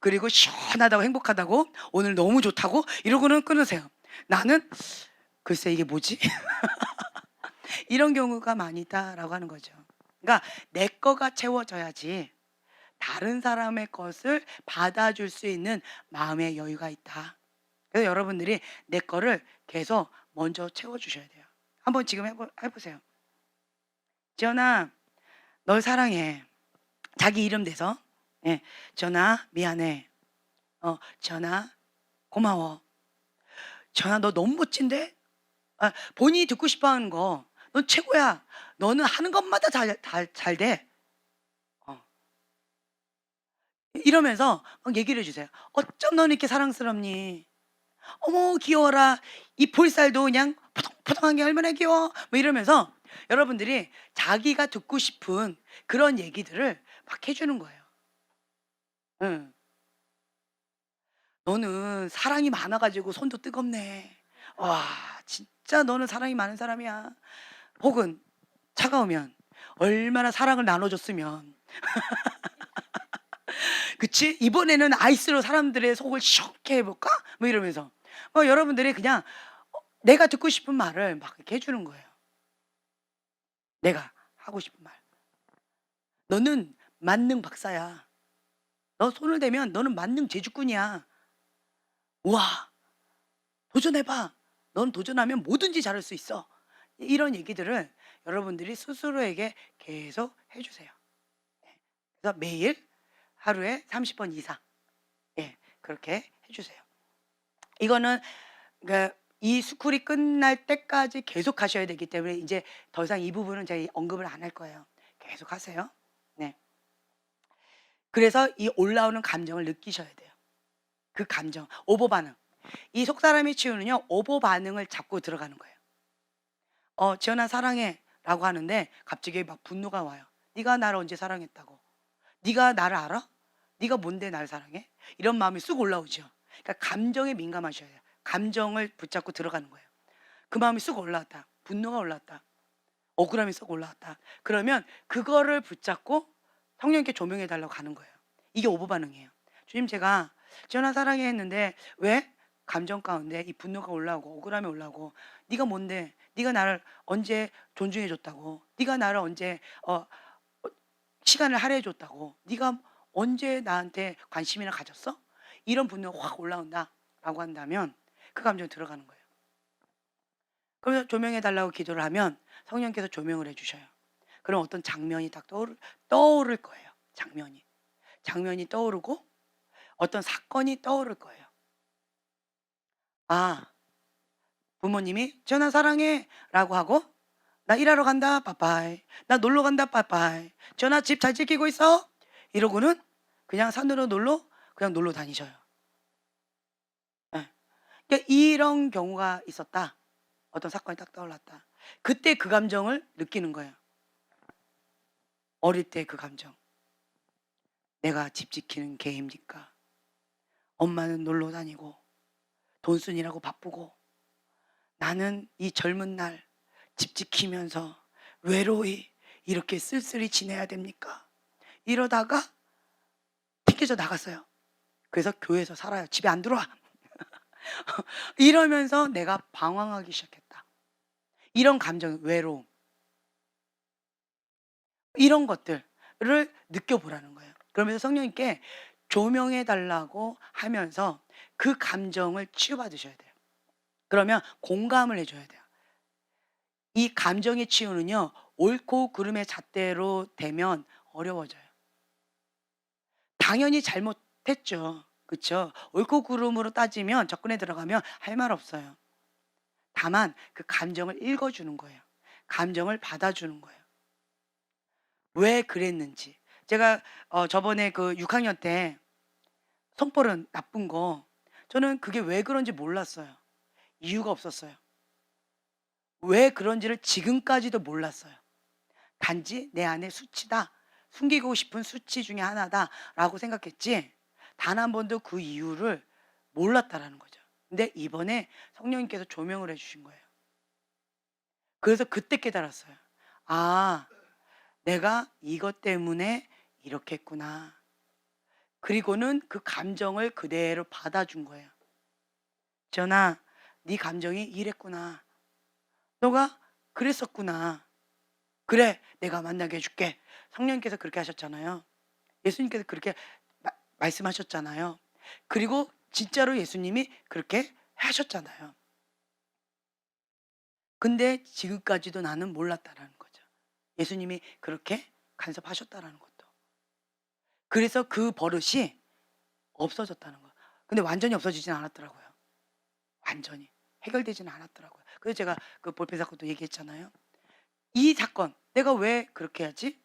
그리고 시원하다고 행복하다고 오늘 너무 좋다고 이러고는 끊으세요. 나는 글쎄 이게 뭐지? 이런 경우가 많이 있다라고 하는 거죠. 그러니까 내 거가 채워져야지 다른 사람의 것을 받아줄 수 있는 마음의 여유가 있다. 그래서 여러분들이 내 거를 계속 먼저 채워주셔야 돼요. 한번 지금 해보세요. 지연아, 널 사랑해. 자기 이름 대서. 예, 지연아, 미안해. 지연아, 고마워. 지연아, 너 너무 멋진데? 본인이 듣고 싶어 하는 거, 넌 최고야. 너는 하는 것마다 잘 돼. 이러면서 막 얘기를 해주세요. 어쩜 너는 이렇게 사랑스럽니? 어머, 귀여워라. 이 볼살도 그냥 포동포동한 게 얼마나 귀여워. 뭐 이러면서 여러분들이 자기가 듣고 싶은 그런 얘기들을 막 해주는 거예요. 응. 너는 사랑이 많아가지고 손도 뜨겁네. 와, 진짜 너는 사랑이 많은 사람이야. 혹은 차가우면 얼마나 사랑을 나눠줬으면 그치? 이번에는 아이스로 사람들의 속을 시원케 해볼까? 뭐 이러면서. 여러분들이 그냥 내가 듣고 싶은 말을 막 이렇게 해주는 거예요. 내가 하고 싶은 말. 너는 만능 박사야. 너 손을 대면 너는 만능 제주꾼이야. 우와, 도전해봐. 넌 도전하면 뭐든지 잘할 수 있어. 이런 얘기들을 여러분들이 스스로에게 계속 해주세요. 예. 그래서 매일 하루에 30번 이상, 예, 그렇게 해주세요. 이거는 그러니까 이 스쿨이 끝날 때까지 계속 하셔야 되기 때문에 이제 더 이상 이 부분은 제가 언급을 안 할 거예요. 계속 하세요. 네. 그래서 이 올라오는 감정을 느끼셔야 돼요. 그 감정, 오보 반응. 이 속사람의 치유는요, 오보 반응을 잡고 들어가는 거예요. 지연아 사랑해라고 하는데 갑자기 막 분노가 와요. 네가 나를 언제 사랑했다고? 네가 나를 알아? 네가 뭔데 날 사랑해? 이런 마음이 쑥 올라오죠. 그러니까 감정에 민감하셔야 돼요. 감정을 붙잡고 들어가는 거예요. 그 마음이 쑥 올라왔다. 분노가 올라왔다. 억울함이 쑥 올라왔다. 그러면 그거를 붙잡고 성령님께 조명해 달라고 가는 거예요. 이게 오보 반응이에요. 주님, 제가 지연아 사랑해 했는데 왜 감정 가운데 이 분노가 올라오고 억울함이 올라오고, 네가 뭔데? 네가 나를 언제 존중해 줬다고? 네가 나를 언제 시간을 할애해 줬다고? 네가 언제 나한테 관심이나 가졌어? 이런 분노가 확 올라온다라고 한다면 그 감정에 들어가는 거예요. 그래서 조명해 달라고 기도를 하면 성령께서 조명을 해 주셔요. 그럼 어떤 장면이 딱 떠오를 거예요. 장면이 떠오르고 어떤 사건이 떠오를 거예요. 아, 부모님이 "전화 사랑해."라고 하고 "나 일하러 간다. 빠빠이. 나 놀러 간다. 빠빠이. 전화 집 잘 지키고 있어." 이러고는 그냥 산으로 그냥 놀러 다니셔요. 예. 그러니까 이런 경우가 있었다. 어떤 사건이 딱 떠올랐다. 그때 그 감정을 느끼는 거예요. 어릴 때 그 감정. '내가 집 지키는 개입니까? 엄마는 놀러 다니고 돈순이라고 바쁘고 나는 이 젊은 날 집 지키면서 외로이 이렇게 쓸쓸히 지내야 됩니까?' 이러다가 튕겨져 나갔어요. 그래서 교회에서 살아요. 집에 안 들어와. 이러면서 내가 방황하기 시작했다. 이런 감정, 외로움, 이런 것들을 느껴보라는 거예요. 그러면서 성령님께 조명해 달라고 하면서 그 감정을 치유받으셔야 돼요. 그러면 공감을 해줘야 돼요. 이 감정의 치유는요, 옳고 그름의 잣대로 되면 어려워져요. 당연히 잘못했죠. 그쵸? 옳고 그름으로 따지면, 접근에 들어가면 할 말 없어요. 다만 그 감정을 읽어주는 거예요. 감정을 받아주는 거예요. 왜 그랬는지. 제가 저번에 그 6학년 때 성격은 나쁜 거, 저는 그게 왜 그런지 몰랐어요. 이유가 없었어요. 왜 그런지를 지금까지도 몰랐어요. 단지 내 안에 수치다, 숨기고 싶은 수치 중에 하나다라고 생각했지 단 한 번도 그 이유를 몰랐다라는 거죠. 근데 이번에 성령님께서 조명을 해 주신 거예요. 그래서 그때 깨달았어요. 아, 내가 이것 때문에 이렇게 했구나. 그리고는 그 감정을 그대로 받아준 거예요. 전아, 네 감정이 이랬구나. 너가 그랬었구나. 그래, 내가 만나게 해줄게. 성령님께서 그렇게 하셨잖아요. 예수님께서 그렇게 말씀하셨잖아요. 그리고 진짜로 예수님이 그렇게 하셨잖아요. 근데 지금까지도 나는 몰랐다라는 거죠. 예수님이 그렇게 간섭하셨다라는 것도. 그래서 그 버릇이 없어졌다는 거예요. 근데 완전히 없어지진 않았더라고요. 완전히. 해결되지는 않았더라고요. 그래서 제가 그 볼펜 사건도 얘기했잖아요. 이 사건, 내가 왜 그렇게 하지?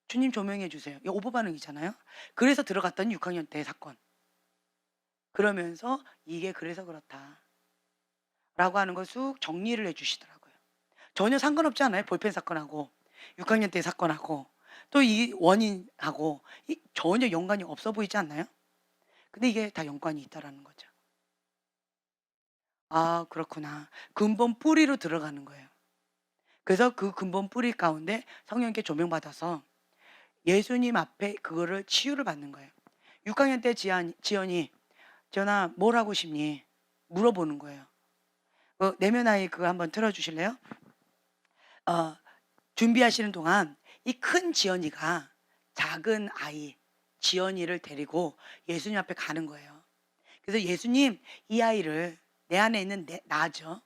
주님 조명해 주세요. 이 오보 반응이잖아요. 그래서 들어갔던 6학년 때 사건. 그러면서 이게 그래서 그렇다. 라고 하는 걸 쑥 정리를 해 주시더라고요. 전혀 상관없지 않아요? 볼펜 사건하고 6학년 때 사건하고 또 이 원인하고 전혀 연관이 없어 보이지 않나요? 근데 이게 다 연관이 있다라는 거죠. 아, 그렇구나. 근본 뿌리로 들어가는 거예요. 그래서 그 근본 뿌리 가운데 성령께 조명받아서 예수님 앞에 그거를 치유를 받는 거예요. 6학년 때 지연이 "지연아 뭘 하고 싶니?" 물어보는 거예요. 내면 아이 그거 한번 틀어 주실래요? 어 준비하시는 동안 이 큰 지연이가 작은 아이 지연이를 데리고 예수님 앞에 가는 거예요. 그래서 "예수님, 이 아이를" 내 안에 있는 나죠.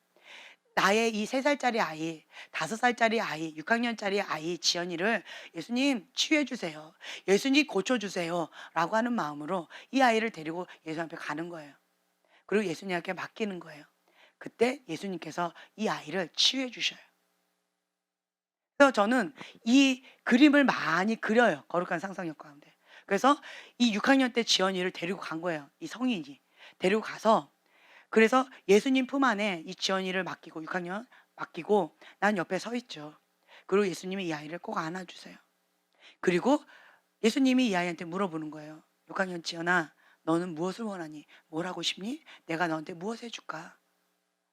나의 이 3 살짜리 아이, 5 살짜리 아이, 6 학년짜리 아이 지연이를 "예수님 치유해 주세요. 예수님 고쳐 주세요."라고 하는 마음으로 이 아이를 데리고 예수님 앞에 가는 거예요. 그리고 예수님께 맡기는 거예요. 그때 예수님께서 이 아이를 치유해 주셔요. 그래서 저는 이 그림을 많이 그려요, 거룩한 상상력 가운데. 그래서 이 6 학년 때 지연이를 데리고 간 거예요, 이 성인이. 데리고 가서 그래서 예수님 품 안에 이 지연이를 맡기고 6 학년 맡기고 난 옆에 서 있죠. 그리고 예수님이 이 아이를 꼭 안아 주세요. 그리고 예수님이 이 아이한테 물어보는 거예요. "6 학년 지연아, 너는 무엇을 원하니? 뭘 하고 싶니? 내가 너한테 무엇을 해 줄까?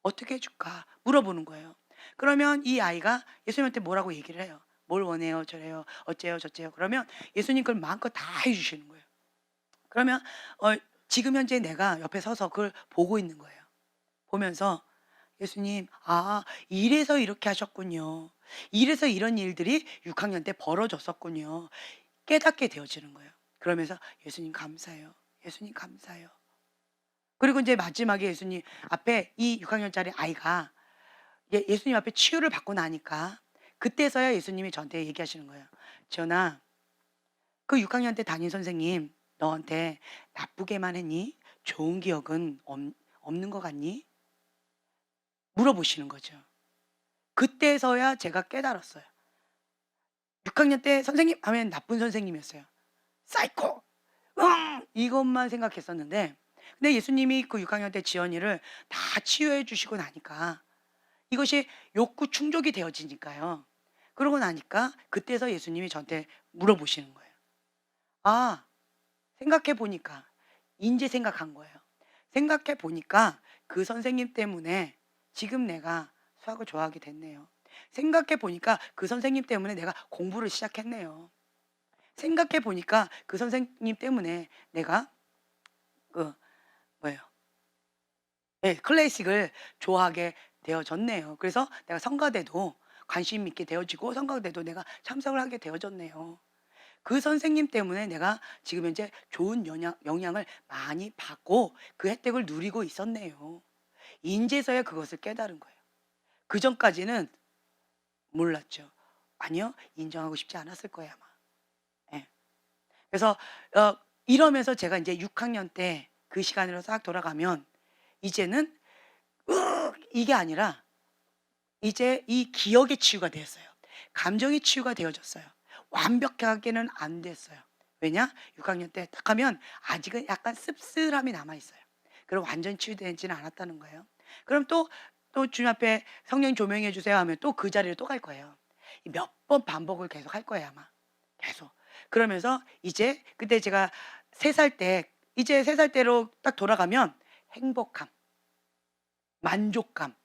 어떻게 해 줄까?" 물어보는 거예요. 그러면 이 아이가 예수님한테 뭐라고 얘기를 해요. "뭘 원해요? 저래요. 어째요? 저째요." 그러면 예수님 그걸 마음껏 다 해 주시는 거예요. 그러면 어 지금 현재 내가 옆에 서서 그걸 보고 있는 거예요. 보면서 예수님, 아, 이래서 이렇게 하셨군요. 이래서 이런 일들이 6 학년 때 벌어졌었군요. 깨닫게 되어지는 거예요. 그러면서 예수님 감사해요. 예수님 감사해요. 그리고 이제 마지막에 예수님 앞에 이 6 학년짜리 아이가 예수님 앞에 치유를 받고 나니까 그때서야 예수님이 저한테 얘기하시는 거예요. "지연아, 그 6 학년 때 담임 선생님 너한테 나쁘게만 했니? 좋은 기억은 없는 것 같니?" 물어보시는 거죠. 그때서야 제가 깨달았어요. 6 학년 때 선생님 하면 나쁜 선생님이었어요. 사이코! 이것만 생각했었는데 근데 예수님이 그 6 학년 때 지연이를 다 치유해 주시고 나니까 이것이 욕구 충족이 되어지니까요. 그러고 나니까 그때서 예수님이 저한테 물어보시는 거예요. 아, 생각해 보니까 인제 생각한 거예요. 생각해 보니까 그 선생님 때문에 지금 내가 수학을 좋아하게 됐네요. 생각해 보니까 그 선생님 때문에 내가 공부를 시작했네요. 생각해 보니까 그 선생님 때문에 내가 그 뭐예요? 예, 클래식을 좋아하게 되어졌네요. 그래서 내가 성가대도 관심 있게 되어지고 성가대도 내가 참석을 하게 되어졌네요. 그 선생님 때문에 내가 지금 현재 좋은 영향을 많이 받고 그 혜택을 누리고 있었네요. 인제서야 그것을 깨달은 거예요. 그전까지는 몰랐죠. 아니요. 인정하고 싶지 않았을 거예요, 아마. 예. 그래서 이러면서 제가 인제 6 학년 때 그 시간으로 싹 돌아가면 이제는 이게 아니라 이제 이 기억의 치유가 되었어요. 감정의 치유가 되어졌어요. 완벽하게는 안 됐어요. 왜냐? 6 학년 때 딱 하면 아직은 약간 씁쓸함이 남아 있어요. 그럼 완전 치유되지는 않았다는 거예요. 그럼 또 주님 앞에 "성령 조명해 주세요." 하면 또 그 자리로 또 갈 거예요. 몇 번 반복을 계속 할 거예요, 아마. 계속. 그러면서 이제 그때 제가 3살 때 이제 3살 때로 딱 돌아가면 행복함, 만족감,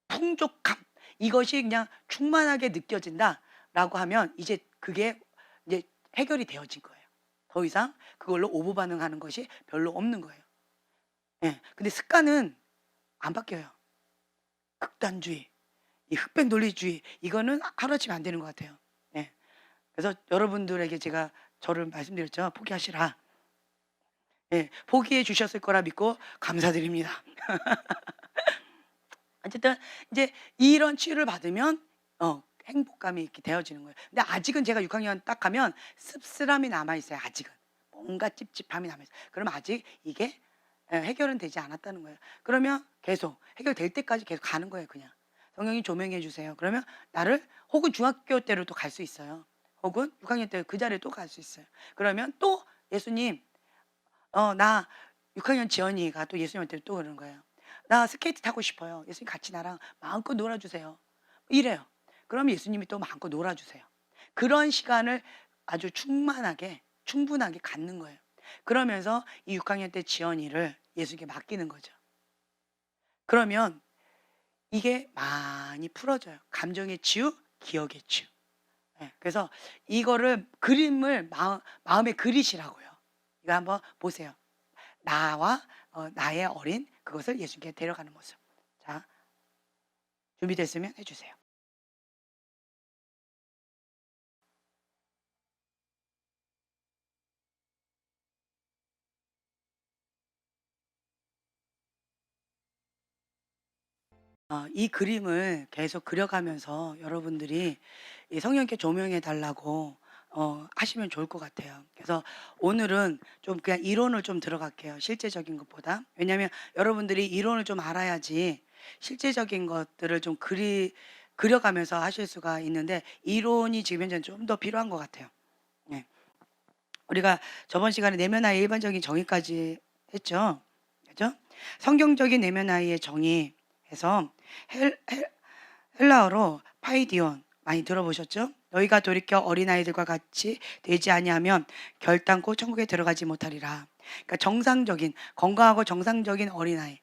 풍족함 이것이 그냥 충만하게 느껴진다라고 하면 이제 그게 이제 해결이 되어진 거예요. 더 이상 그걸로 오버 반응하는 것이 별로 없는 거예요. 예. 근데 습관은 안 바뀌어요. 극단주의, 이 흑백 논리주의 이거는 하루아침에 안 되는 것 같아요. 예. 그래서 여러분들에게 제가 저를 말씀드렸죠. 포기하시라. 예. 포기해 주셨을 거라 믿고 감사드립니다. 어쨌든 이제 이런 치유를 받으면 행복감이 이렇게 되어지는 거예요. 근데 아직은 제가 6 학년 딱 가면 씁쓸함이 남아 있어요, 아직은. 뭔가 찝찝함이 남아 있어요. 그러면 아직 이게 해결은 되지 않았다는 거예요. 그러면 계속 해결될 때까지 계속 가는 거예요, 그냥. "성령님 조명해 주세요." 그러면 나를 혹은 중학교 때로 또 갈 수 있어요. 혹은 6 학년 때 그 자리에 또 갈 수 있어요. 그러면 또 "예수님, 나" 6 학년 지연이가 또 예수님한테 또 그러는 거예요. "나 스케이트 타고 싶어요. 예수님 같이 나랑 마음껏 놀아 주세요." 이래요. 그럼 예수님이 또 마음껏 놀아 주세요. 그런 시간을 아주 충분하게 갖는 거예요. 그러면서 이 6 학년 때 지연이를 예수님께 맡기는 거죠. 그러면 이게 많이 풀어져요. 감정의 치유, 기억의 치유. 예. 그래서 이거를 그림을 마음에 그리시라고요. 이거 한번 보세요. 나와 나의 어린 그것을 예수님께 데려가는 모습. 자, 준비됐으면 해 주세요. 이 그림을 계속 그려가면서 여러분들이 이 성령께 조명해 달라고 하시면 좋을 것 같아요. 그래서 오늘은 좀 그냥 이론을 좀 들어갈게요. 실제적인 것보다. 왜냐하면 여러분들이 이론을 좀 알아야지 실제적인 것들을 좀 그려가면서 하실 수가 있는데 이론이 지금 현재 좀 더 필요한 것 같아요. 네. 우리가 저번 시간에 내면아의 일반적인 정의까지 했죠. 그죠? 성경적인 내면아이의 정의에서 헬라어로 파이디온 많이 들어보셨죠? 너희가 돌이켜 어린아이들과 같이 되지 아니하면 결단코 천국에 들어가지 못하리라. 그러니까 정상적인 건강하고 정상적인 어린아이.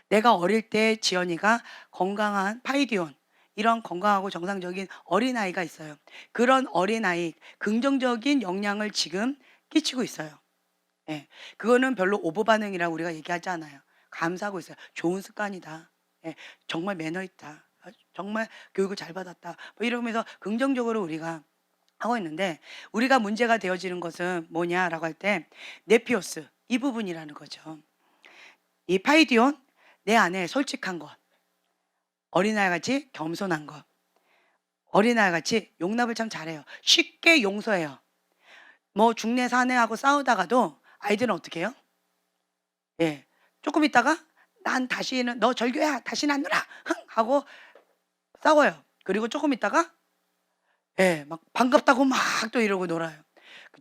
내가 어릴 때 지연이가 건강한 파이디온 이런 건강하고 정상적인 어린아이가 있어요. 그런 어린아이 긍정적인 영향을 지금 끼치고 있어요. 예. 그거는 별로 오버 반응이라고 우리가 얘기하지 않아요. 감사하고 있어요. 좋은 습관이다. 예. 정말 매너 있다. 정말 교육을 잘 받았다. 뭐 이러면서 긍정적으로 우리가 하고 있는데 우리가 문제가 되어지는 것은 뭐냐라고 할 때 네피오스 이 부분이라는 거죠. 이 파이디온 내 안에 솔직한 것, 어린아이 같이 겸손한 것, 어린아이 같이 용납을 참 잘해요. 쉽게 용서해요. 뭐 중내 사내하고 싸우다가도 아이들은 어떻게 해요? 예. 조금 있다가 "난 다시는 너 절교야. 다시는 안 놀아." 흥 하고 싸워요. 그리고 조금 있다가 예 막 반갑다고 막 또 이러고 놀아요.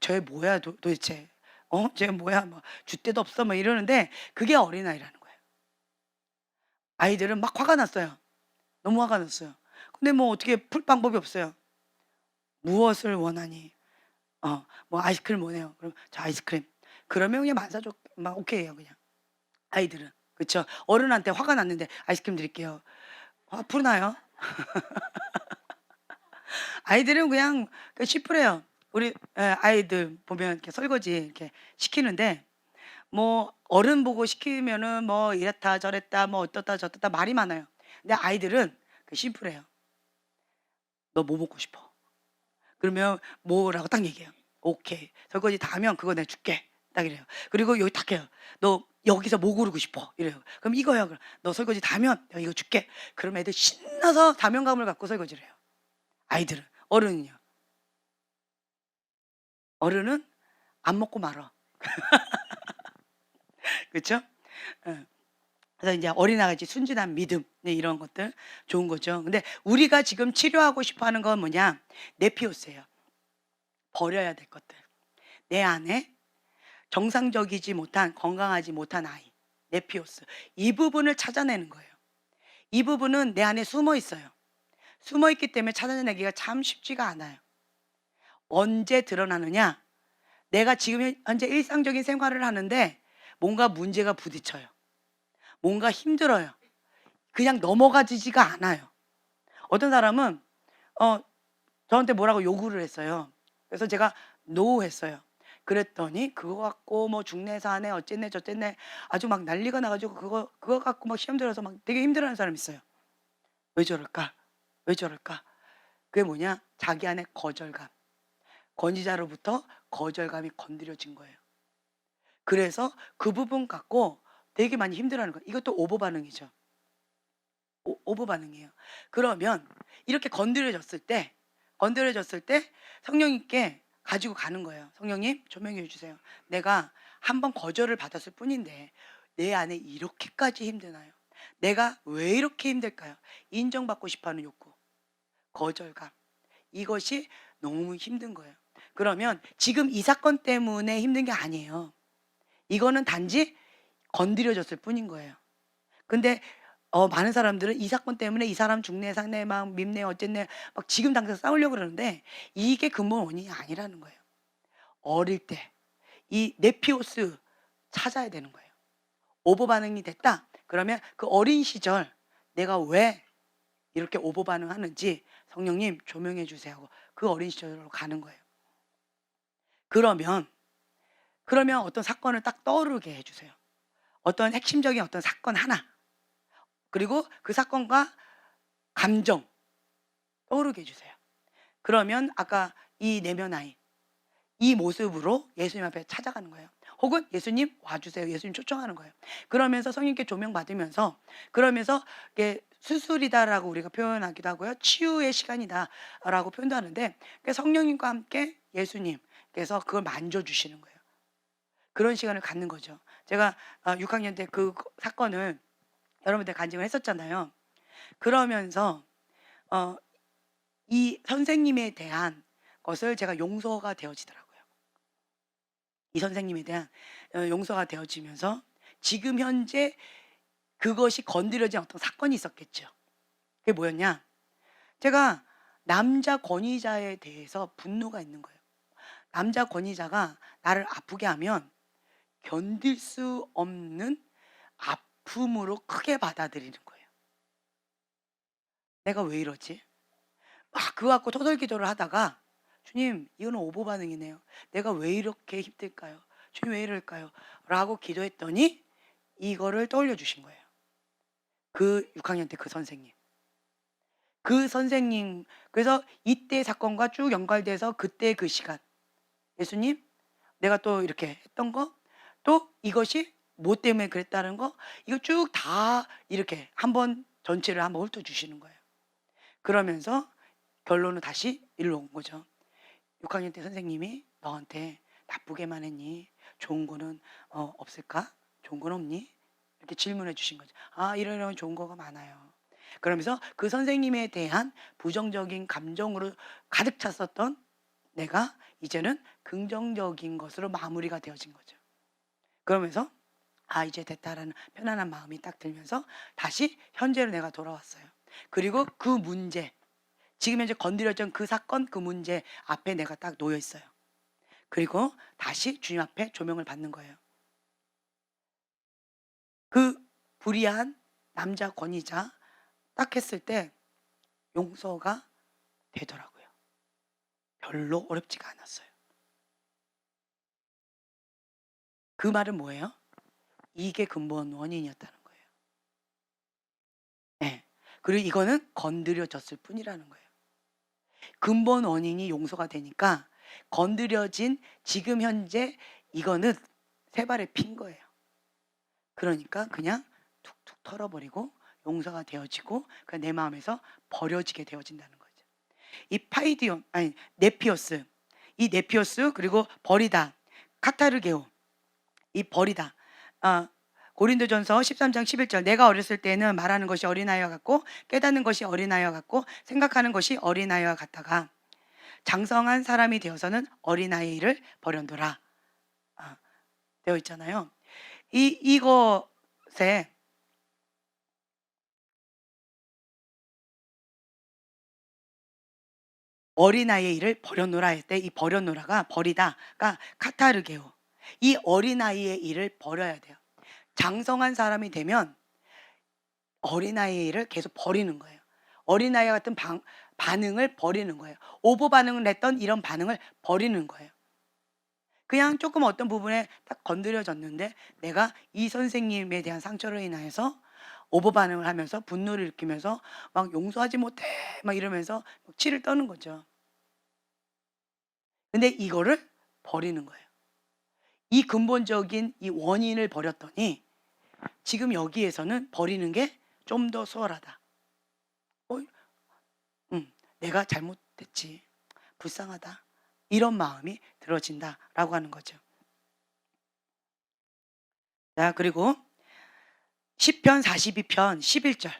"쟤 뭐야 도대체. 쟤 뭐야." 뭐 "줏대도 없어." 뭐 이러는데 그게 어린아이라는 거예요. 아이들은 막 화가 났어요. 너무 화가 났어요. 근데 뭐 어떻게 풀 방법이 없어요. "무엇을 원하니?" 뭐 "아이스크림 원해요." 그럼 "자 아이스크림." 그러면 그냥 만사족 막 오케이예요 그냥. 아이들은. 그쵸. 어른한테 화가 났는데 "아이스크림 드릴게요." 화 푸나요? 아이들은 그냥 그 시프래요. 우리 아이들 보면 이렇게 설거지 이렇게 시키는데 뭐 어른 보고 시키면은 뭐 이랬다 저랬다 뭐 어떻다 저떻다 말이 많아요. 근데 아이들은 그 심플해요. "너 뭐 먹고 싶어?" 그러면 뭐라고 딱 얘기해요. "오케이. 설거지 다 하면 그거 내가 줄게." 딱 이래요. 그리고 여기 딱 해요. "너 여기서 뭐 고르고 싶어?" 이래요. "그럼 이거야." 그럼 "너 설거지 다 하면 내가 이거 줄게." 그럼 애들 신나서 사명감을 갖고 설거지를 해요. 아이들은. 어른은요? 어른은 안 먹고 말어. 그쵸? 예. 그래서 인제 어린아이같이 순진한 믿음 네 이런 것들 좋은 거죠. 근데 우리가 지금 치료하고 싶어 하는 건 뭐냐? 네피오스예요. 버려야 될 것들. 내 안에 정상적이지 못한 건강하지 못한 아이 네피오스. 이 부분을 찾아내는 거예요. 이 부분은 내 안에 숨어 있어요. 숨어 있기 때문에 찾아내기가 참 쉽지가 않아요. 언제 드러나느냐? 내가 지금 현재 일상적인 생활을 하는데 뭔가 문제가 부딪혀요. 뭔가 힘들어요. 그냥 넘어가지지가 않아요. 어떤 사람은 어 저한테 뭐라고 요구를 했어요. 그래서 제가 "노." 했어요. 그랬더니 그거 갖고 뭐 중내사내 어쨌네 저쨌네 아주 막 난리가 나 가지고 그거 갖고 막 시험 들어서 막 되게 힘들어하는 사람이 있어요. 왜 저럴까? 왜 저럴까? 그게 뭐냐? 자기 안에 거절감. 권위자로부터 거절감이 건드려진 거예요. 그래서 그 부분 갖고 되게 많이 힘들어하는 거예요. 이것도 오버 반응이죠. 오버 반응이에요. 그러면 이렇게 건드려졌을 때 성령님께 가지고 가는 거예요. "성령님 조명해 주세요. 내가 한 번 거절을 받았을 뿐인데 내 안에 이렇게까지 힘드나요? 내가 왜 이렇게 힘들까요?" 인정받고 싶어 하는 욕구, 거절감. 이것이 너무 힘든 거예요. 그러면 지금 이 사건 때문에 힘든 게 아니에요. 이거는 단지 건드려졌을 뿐인 거예요. 근데 많은 사람들은 이 사건 때문에 이 사람 죽네 상네 막 밉네 어쨌네 막 지금 당장 싸우려고 그러는데 이게 근본 원인이 아니라는 거예요. 어릴 때 이 네피오스 찾아야 되는 거예요. 오버 반응이 됐다. 그러면 그 어린 시절 내가 왜 이렇게 오버 반응하는지 성령님 조명해 주세요 하고 그 어린 시절로 가는 거예요. 그러면 어떤 사건을 딱 떠오르게 해 주세요. 어떤 핵심적인 어떤 사건 하나, 그리고 그 사건과 감정 떠오르게 해 주세요. 그러면 아까 이 내면 아이, 이 모습으로 예수님 앞에 찾아가는 거예요. 혹은 "예수님 와 주세요." 예수님 초청하는 거예요. 그러면서 성령께 조명받으면서, 그러면서 이게 "수술이다."라고 우리가 표현하기도 하고요. "치유의 시간이다."라고 표현도 하는데, 그 성령님과 함께 예수님께서 그걸 만져 주시는 거예요. 그런 시간을 갖는 거죠. 제가 6 학년 때 그 사건을 여러분들 간증을 했었잖아요. 그러면서 어 이 선생님에 대한 것을 제가 용서가 되어지더라고요. 이 선생님에 대한 용서가 되어지면서 지금 현재 그것이 건드려진 어떤 사건이 있었겠죠. 그게 뭐였냐? 제가 남자 권위자에 대해서 분노가 있는 거예요. 남자 권위자가 나를 아프게 하면 견딜 수 없는 아픔으로 크게 받아들이는 거예요. '내가 왜 이러지?' 막 그거 갖고 토설기도를 하다가 "주님 이거는 오보 반응이네요. 내가 왜 이렇게 힘들까요? 주님 왜 이럴까요?" 라고 기도했더니 이거를 떠올려 주신 거예요. 그 6 학년 때 그 선생님. 그 선생님, 그래서 이때 사건과 쭉 연관돼서 그때 그 시간, "예수님 내가 또 이렇게 했던 거, 또 이것이 뭐 때문에 그랬다는 거, 이거 쭉 다 이렇게 한번 전체를 한번 훑어 주시는 거예요. 그러면서 결론은 다시 일로 온 거죠. "6 학년 때 선생님이 너한테 나쁘게만 했니? 좋은 거는 없을까? 좋은 건 없니?" 이렇게 질문해 주신 거죠. "아 이러이러한 좋은 거가 많아요." 그러면서 그 선생님에 대한 부정적인 감정으로 가득 찼었던 내가 이제는 긍정적인 것으로 마무리가 되어진 거죠. 그러면서 '아 이제 됐다.'라는 편안한 마음이 딱 들면서 다시 현재로 내가 돌아왔어요. 그리고 그 문제, 지금 현재 건드려진 그 사건, 그 문제 앞에 내가 딱 놓여 있어요. 그리고 다시 주님 앞에 조명을 받는 거예요. 그 불의한 남자 권위자 딱 했을 때 용서가 되더라고요. 별로 어렵지가 않았어요. 그 말은 뭐예요? 이게 근본 원인이었다는 거예요. 예. 그리고 이거는 건드려졌을 뿐이라는 거예요. 근본 원인이 용서가 되니까 건드려진 지금 현재 이거는 세 발에 핀 거예요. 그러니까 그냥 툭툭 털어버리고 용서가 되어지고 내 마음에서 버려지게 되어진다는 거죠. 이 파이디온, 아니 네피오스, 이 네피오스, 그리고 버리다, 카타르게오, 이 버리다. 고린도전서 13장 11절, 내가 어렸을 때는 말하는 것이 어린아이와 같고 깨닫는 것이 어린아이와 같고 생각하는 것이 어린아이와 같다가 장성한 사람이 되어서는 어린아이의 일을 버렸노라. 아, 되어 있잖아요. 이것에 어린아이의 일을 버렸노라 할 때 이 버렸노라가, 버리다가 카타르게오, 이 어린아이의 일을 버려야 돼요. 장성한 사람이 되면 어린아이의 일을 계속 버리는 거예요. 어린아이와 같은 반응을 버리는 거예요. 오버 반응을 했던 이런 반응을 버리는 거예요. 그냥 조금 어떤 부분에 딱 건드려졌는데 내가 이 선생님에 대한 상처로 인하여서 오버 반응을 하면서 분노를 일으키면서 막 "용서하지 못해." 막 이러면서 막 치를 떠는 거죠. 근데 이거를 버리는 거예요. 이 근본적인 이 원인을 버렸더니 지금 여기에서는 버리는 게 좀 더 수월하다. 어 '내가 잘못했지. 불쌍하다.' 이런 마음이 들어진다라고 하는 거죠. 자, 그리고 시편 42편 11절.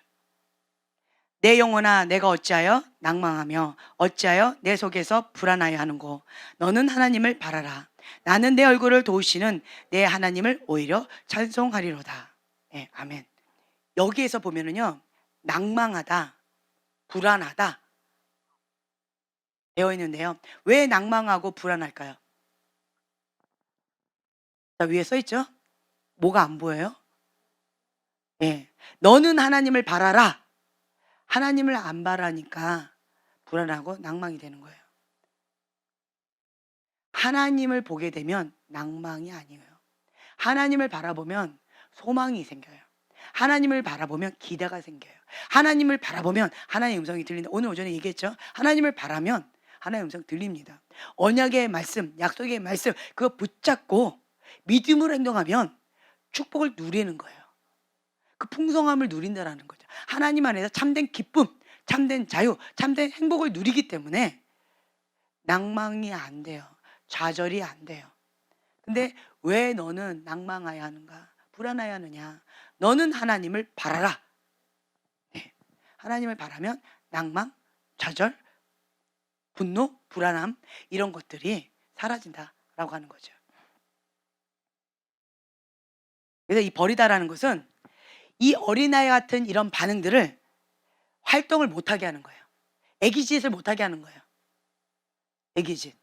"내 영혼아 내가 어찌하여 낭망하며 어찌하여 내 속에서 불안하여 하는고 너는 하나님을 바라라. 나는 내 얼굴을 도우시는 내 하나님을 오히려 찬송하리로다." 예, 아멘. 여기에서 보면은요. 낭망하다, 불안하다 되어 있는데요. 왜 낭망하고 불안할까요? 자, 위에 써 있죠? 뭐가 안 보여요? 예. "너는 하나님을 바라라." 하나님을 안 바라니까 불안하고 낭망이 되는 거예요. 하나님을 보게 되면 낭망이 아니에요. 하나님을 바라보면 소망이 생겨요. 하나님을 바라보면 기대가 생겨요. 하나님을 바라보면 하나님의 음성이 들린다. 오늘 오전에 얘기했죠. 하나님을 바라면 하나님의 음성 들립니다. 언약의 말씀, 약속의 말씀 그거 붙잡고 믿음으로 행동하면 축복을 누리는 거예요. 그 풍성함을 누린다라는 거죠. 하나님 안에서 참된 기쁨, 참된 자유, 참된 행복을 누리기 때문에 낭망이 안 돼요. 좌절이 안 돼요. 근데 왜 너는 낭망하여 하는가? 불안하여 하느냐? 너는 하나님을 바라라. 네. 하나님을 바라면 낭망, 좌절, 분노, 불안함 이런 것들이 사라진다라고 하는 거죠. 그래서 이 버리다라는 것은 이 어린아이 같은 이런 반응들을 활동을 못하게 하는 거예요. 애기짓을 못하게 하는 거예요. 애기짓.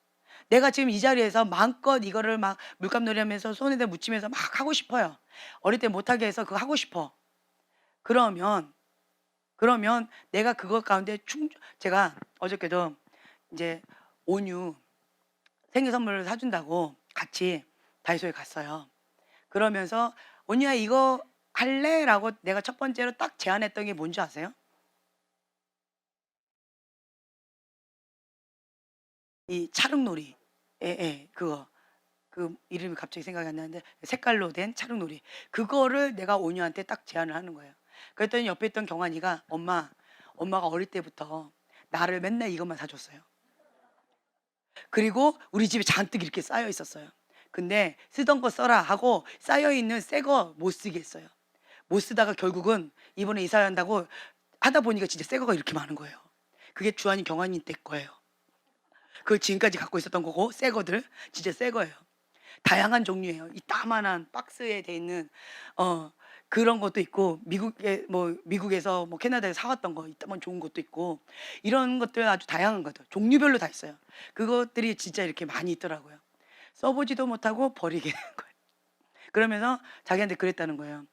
내가 지금 이 자리에서 마음껏 이거를 막 물감놀이 하면서 손에다 묻히면서 막 하고 싶어요. 어릴 때 못하게 해서 그거 하고 싶어. 그러면 내가 그것 가운데 제가 어저께도 이제 온유 생일 선물을 사준다고 같이 다이소에 갔어요. 그러면서 온유야 이거 할래? 라고 내가 첫 번째로 딱 제안했던 게 뭔지 아세요? 이 찰흙놀이. 예, 그거. 그 이름이 갑자기 생각이 안 나는데 색깔로 된 찰흙놀이. 그거를 내가 온유한테 딱 제안을 하는 거예요. 그랬더니 옆에 있던 경환이가 엄마가 어릴 때부터 나를 맨날 이것만 사줬어요. 그리고 우리 집에 잔뜩 이렇게 쌓여 있었어요. 근데 쓰던 거 써라 하고 쌓여 있는 새 거 못 쓰게 했어요. 못 쓰다가 결국은 이번에 이사한다고 하다 보니까 진짜 새 거가 이렇게 많은 거예요. 그게 주한이 경환이 때 거예요. 그걸 지금까지 갖고 있었던 거고 새 거들 진짜 새 거예요. 다양한 종류예요. 이 따만한 박스에 돼 있는 그런 것도 있고 미국에서 뭐 캐나다에서 사왔던 거 이따만 좋은 것도 있고 이런 것들 아주 다양한 것들 종류별로 다 있어요. 그것들이 진짜 이렇게 많이 있더라고요. 써보지도 못하고 버리게 된 거예요. 그러면서 자기한테 그랬다는 거예요.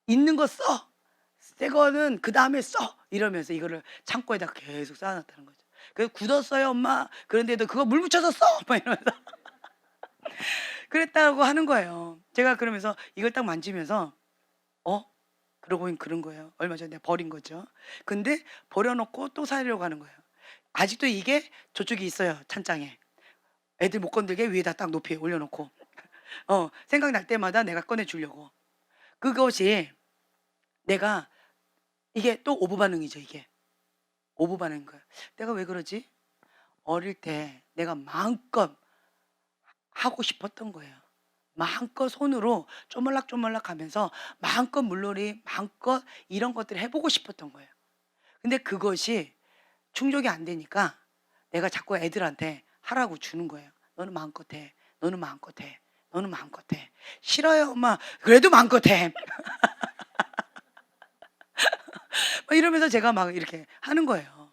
있는 거 써. 새 거는 그 다음에 써. 이러면서 이거를 창고에다 계속 쌓아놨다는 거죠. 그래서 굳었어요 엄마. 그런데도 그거 물 묻혀서 써. 막 이러면서 그랬다고 하는 거예요. 제가 그러면서 이걸 딱 만지면서 그러고 보니 그런 거예요. 얼마 전에 내가 버린 거죠. 근데 버려놓고 또 사려고 하는 거예요. 아직도 이게 저쪽에 있어요. 찬장에. 애들 못 건들게 위에다 딱 높이 올려놓고 생각날 때마다 내가 꺼내 주려고. 그것이 내가 이게 또 오브 반응이죠. 이게 오브 반응인 거예요. 내가 왜 그러지? 어릴 때 내가 마음껏 하고 싶었던 거예요. 마음껏 손으로 쪼물락쪼물락 하면서 마음껏 물놀이 마음껏 이런 것들을 해보고 싶었던 거예요. 근데 그것이 충족이 안 되니까 내가 자꾸 애들한테 하라고 주는 거예요. 너는 마음껏 해. 너는 마음껏 해. 너는 마음껏 해. 싫어요 엄마. 그래도 마음껏 해. 막 이러면서 제가 막 이렇게 하는 거예요.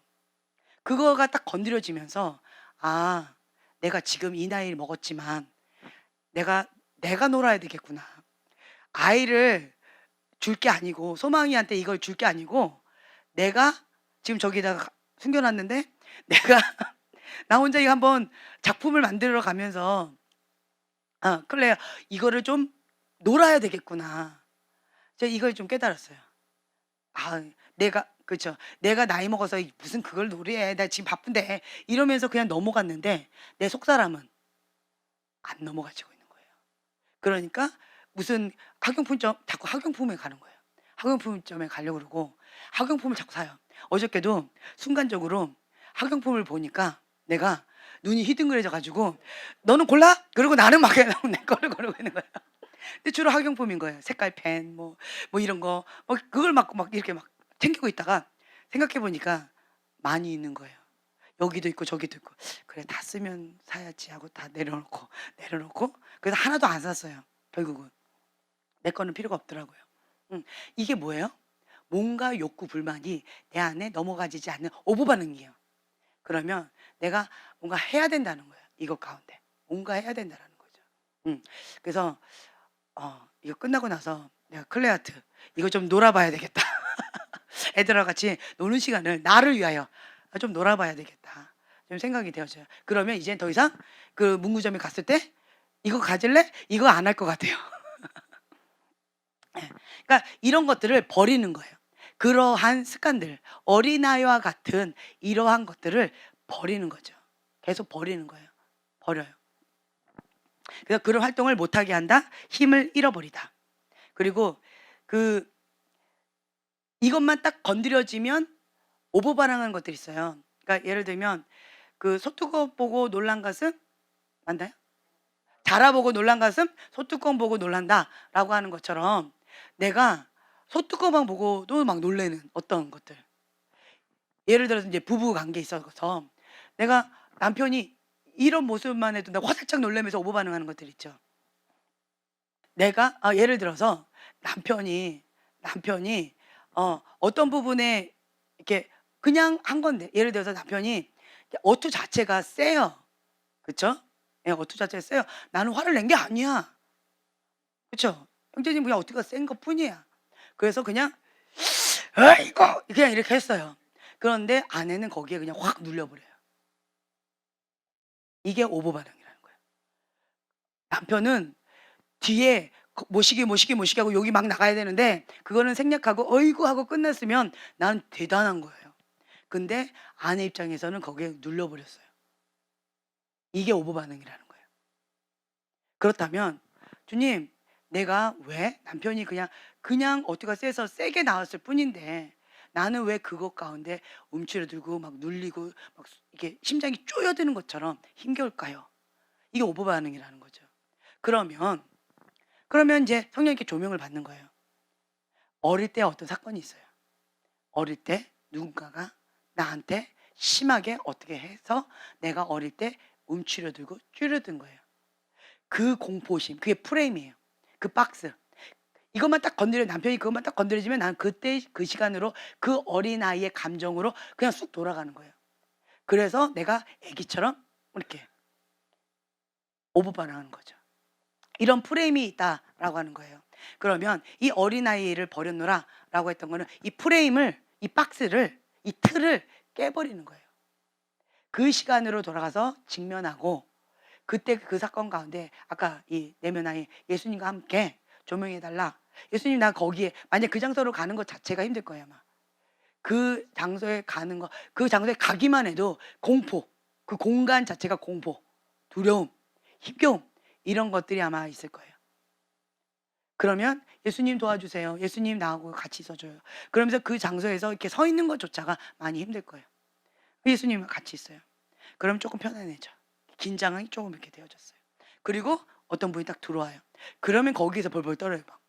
그거가 딱 건드려지면서 아 내가 지금 이 나이를 먹었지만 내가 놀아야 되겠구나. 아이를 줄 게 아니고 소망이한테 이걸 줄 게 아니고 내가 지금 저기다가 숨겨놨는데 내가 나 혼자 이거 한번 작품을 만들어 가면서 클레야 이거를 좀 놀아야 되겠구나. 제가 이걸 좀 깨달았어요. 내가 그쵸. 내가 나이 먹어서 무슨 그걸 놀이해. 나 지금 바쁜데 이러면서 그냥 넘어갔는데 내 속사람은 안 넘어가지고 있는 거예요. 그러니까 무슨 학용품점 자꾸 학용품에 가는 거예요. 학용품점에 가려고 그러고 학용품을 자꾸 사요. 어저께도 순간적으로 학용품을 보니까 내가 눈이 휘둥그레져 가지고 "너는 골라?" 그러고 나는 막 그냥 내 거를 고르고 있는 거예요. 근데 주로 학용품인 거예요. 색깔 펜 뭐 이런 거 그걸 막 이렇게 막 챙기고 있다가 생각해 보니까 많이 있는 거예요. 여기도 있고 저기도 있고. '그래 다 쓰면 사야지.' 하고 다 내려놓고 그래서 하나도 안 샀어요 결국은. 내 거는 필요가 없더라고요. 이게 뭐예요? 뭔가 욕구 불만이 내 안에 넘어가지지 않는 오보 반응이에요. 그러면 내가 뭔가 해야 된다는 거예요. 이것 가운데. 뭔가 해야 된다라는 거죠. 그래서 이거 끝나고 나서 내가 클레아트 이거 좀 놀아 봐야 되겠다. 애들하고 같이 노는 시간을 나를 위하여 아, 좀 놀아봐야 되겠다. 좀 생각이 되어져요. 그러면 이제 더 이상 그 문구점에 갔을 때 이거 가질래? 이거 안 할 것 같아요. 예. 그러니까 이런 것들을 버리는 거예요. 그러한 습관들, 어린아이와 같은 이러한 것들을 버리는 거죠. 계속 버리는 거예요. 버려요. 그래서 그런 활동을 못하게 한다. 힘을 잃어버리다. 그리고 그 이것만 딱 건드려지면 오버반응하는 것들이 있어요. 그러니까 예를 들면 그 소뚜껑 보고 놀란 가슴 맞나요? 자라보고 놀란 가슴 소뚜껑 보고 놀란다라고 하는 것처럼 내가 소뚜껑만 보고도 막 놀래는 어떤 것들. 예를 들어서 이제 부부 관계에 있어서 내가 남편이 이런 모습만 해도 내가 화들짝 놀라면서 오버반응하는 것들 있죠. 내가 예를 들어서 남편이 어떤 부분에 이렇게 그냥 한 건데 예를 들어서 남편이 어투 자체가 세요. 그쵸? 예, 어투 자체가 세요. 나는 화를 낸 게 아니야. 그쵸? 형제님 그냥 어투가 센 것뿐이야. 그래서 그냥 "아이고." 그냥 이렇게 했어요. 그런데 아내는 거기에 그냥 확 눌려 버려요. 이게 오버 반응이라는 거예요. 남편은 뒤에 모시기 하고 욕이 막 나가야 되는데 그거는 생략하고 "어이구." 하고 끝냈으면 난 대단한 거예요. 근데 아내 입장에서는 거기에 눌려 버렸어요. 이게 오버 반응이라는 거예요. 그렇다면 "주님 내가 왜 남편이 그냥 어투가 세서 세게 나왔을 뿐인데 나는 왜 그것 가운데 움츠러들고 막 눌리고 막 이게 심장이 쪼여드는 것처럼 힘겨울까요?" 이게 오버 반응이라는 거죠. 그러면 그러면 이제 성령님께 조명을 받는 거예요. 어릴 때 어떤 사건이 있어요. 어릴 때 누군가가 나한테 심하게 어떻게 해서 내가 어릴 때 움츠러들고 쭈려든 거예요. 그 공포심, 그게 프레임이에요. 그 박스. 이것만 딱 건드려 남편이 그것만 딱 건드려지면 난 그때 그 시간으로 그 어린아이의 감정으로 그냥 쑥 돌아가는 거예요. 그래서 내가 애기처럼 이렇게 오버 반응하는 거죠. 이런 프레임이 있다라고 하는 거예요. 그러면 이 어린아이를 버렸노라라고 했던 거는 이 프레임을 이 박스를 이 틀을 깨버리는 거예요. 그 시간으로 돌아가서 직면하고 그때 그 사건 가운데 아까 이 내면아이 예수님과 함께 조명해 달라. 예수님 나 거기에 만약 그 장소로 가는 것 자체가 힘들 거예요, 아마. 그 장소에 가는 거 그 장소에 가기만 해도 공포, 그 공간 자체가 공포, 두려움, 힘겨움 이런 것들이 아마 있을 거예요. 그러면 "예수님 도와주세요. 예수님 나하고 같이 있어 줘요." 그러면서 그 장소에서 이렇게 서 있는 것조차가 많이 힘들 거예요. 예수님과 같이 있어요. 그럼 조금 편안해져. 긴장이 조금 이렇게 되어졌어요. 그리고 어떤 분이 딱 들어와요. 그러면 거기에서 벌벌 떨어요 막.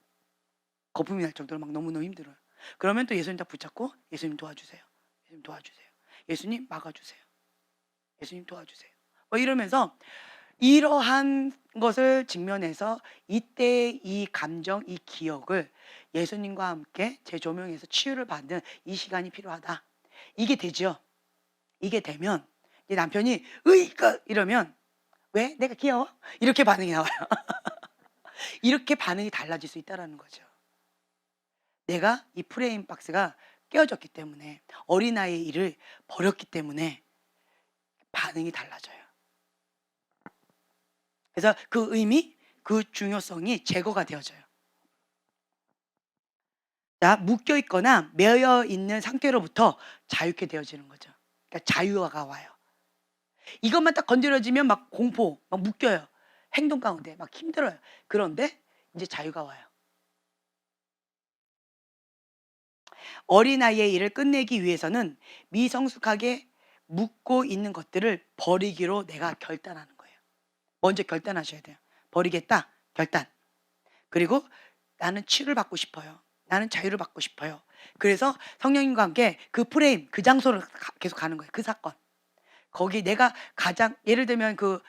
거품이 날 정도로 막 너무너무 힘들어요. 그러면 또 예수님 딱 붙잡고 "예수님 도와주세요. 예수님 도와주세요. 예수님 막아주세요. 예수님 도와주세요." 뭐 이러면서 이러한 것을 직면해서 이때의 이 감정, 이 기억을 예수님과 함께 재조명해서 치유를 받는 이 시간이 필요하다. 이게 되죠. 이게 되면 이 남편이 "으이그." 이러면 "왜? 내가 귀여워?" 이렇게 반응이 나와요. 이렇게 반응이 달라질 수 있다라는 거죠. 내가 이 프레임 박스가 깨어졌기 때문에 어린아이의 일을 버렸기 때문에 반응이 달라져요. 그래서 그 의미, 그 중요성이 제거가 되어져요. 자, 묶여 있거나 매여 있는 상태로부터 자유케 되어지는 거죠. 그러니까 자유가 와요. 이것만 딱 건드려지면 막 공포, 막 묶여요. 행동 가운데 막 힘들어요. 그런데 이제 자유가 와요. 어린아이의 일을 끝내기 위해서는 미성숙하게 묶고 있는 것들을 버리기로 내가 결단하는 거예요. 먼저 결단하셔야 돼요. 버리겠다. 결단. 그리고 나는 치유를 받고 싶어요. 나는 자유를 받고 싶어요. 그래서 성령님과 함께 그 프레임, 그 장소를 계속 가는 거예요. 그 사건. 거기 내가 가장 예를 들면 그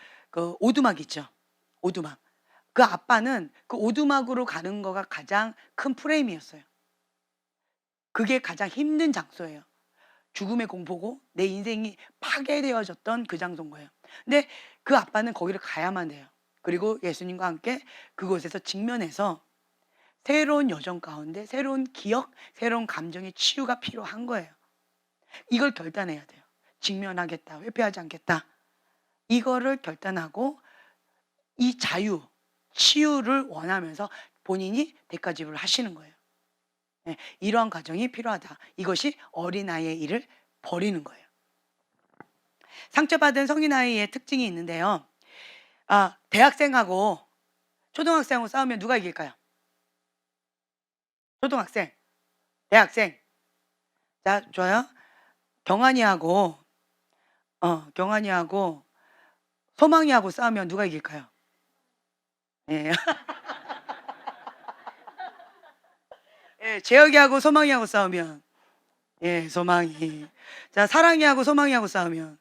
오두막 있죠. 오두막. 그 아빠는 그 오두막으로 가는 거가 가장 큰 프레임이었어요. 그게 가장 힘든 장소예요. 죽음의 공포고 내 인생이 파괴되어졌던 그 장소인 거예요. 근데 그 아빠는 거기를 가야만 돼요. 그리고 예수님과 함께 그곳에서 직면해서 새로운 여정 가운데 새로운 기억, 새로운 감정의 치유가 필요한 거예요. 이걸 결단해야 돼요. 직면하겠다, 회피하지 않겠다. 이거를 결단하고 이 자유, 치유를 원하면서 본인이 대가 지불을 하시는 거예요. 예, 이러한 과정이 필요하다. 이것이 어린아이의 일을 버리는 거예요. 상처받은 성인아이의 특징이 있는데요. 대학생하고 초등학생하고 싸우면 누가 이길까요? 초등학생, 대학생. 자, 좋아요. 경환이하고 경환이하고 소망이하고 싸우면 누가 이길까요? 예. 예, 재혁이하고 소망이하고 싸우면 예, 소망이. 자, 사랑이하고 소망이하고 싸우면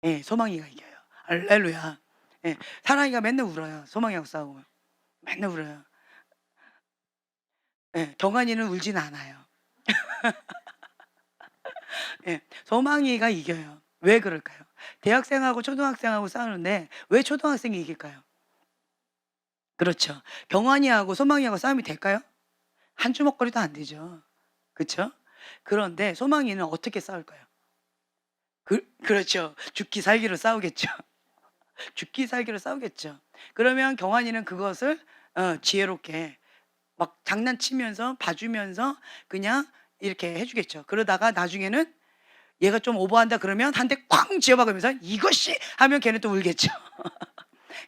예, 소망이가 이겨요. 할렐루야. 예, 사랑이가 맨날 울어요. 소망이하고 싸우면 맨날 울어요. 예, 경환이는 울진 않아요. 예, 소망이가 이겨요. 왜 그럴까요? 대학생하고 초등학생하고 싸우는데 왜 초등학생이 이길까요? 그렇죠. 경환이하고 소망이하고 싸움이 될까요? 한 주먹거리도 안 되죠. 그렇죠? 그런데 소망이는 어떻게 싸울까요? 그렇죠. 죽기 살기로 싸우겠죠. 죽기 살기로 싸우겠죠. 그러면 경환이는 그것을 지혜롭게 막 장난치면서 봐주면서 그냥 이렇게 해주겠죠. 그러다가 나중에는 얘가 좀 오버한다 그러면 한 대 쾅 쥐어박으면서 이것이 하면 걔는 또 울겠죠.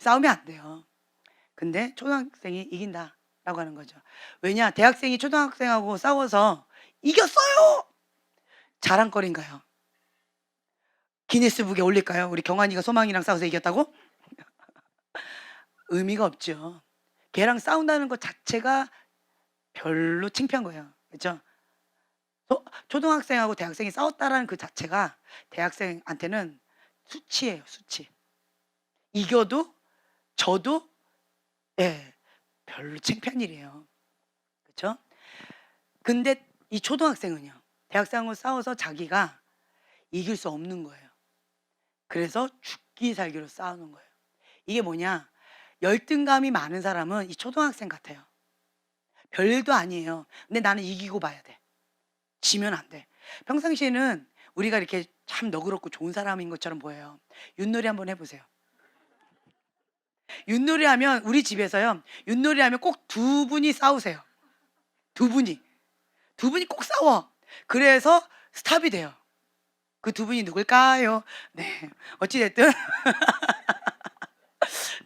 싸우면 안 돼요. 근데 초등학생이 이긴다라고 하는 거죠. 왜냐? 대학생이 초등학생하고 싸워서 이겼어요. 자랑거리인가요? 기네스북에 올릴까요? 우리 경환이가 소망이랑 싸워서 이겼다고? 의미가 없죠. 걔랑 싸운다는 것 자체가 별로 창피한 거예요. 그렇죠? 초등학생하고 대학생이 싸웠다라는 그 자체가 대학생한테는 수치예요, 수치. 이겨도 져도 예, 별로 창피한 일이에요. 그렇죠? 근데 이 초등학생은요. 대학생하고 싸워서 자기가 이길 수 없는 거예요. 그래서 죽기 살기로 싸우는 거예요. 이게 뭐냐? 열등감이 많은 사람은 이 초등학생 같아요. 별일도 아니에요. 근데 나는 이기고 봐야 돼. 지면 안 돼. 평상시에는 우리가 이렇게 참 너그럽고 좋은 사람인 것처럼 보여요. 윷놀이 한번 해보세요. 윷놀이 하면 우리 집에서요. 윷놀이 하면 꼭 두 분이 싸우세요. 두 분이. 두 분이 꼭 싸워. 그래서 스탑이 돼요. 그 두 분이 누굴까요? 네. 어찌됐든.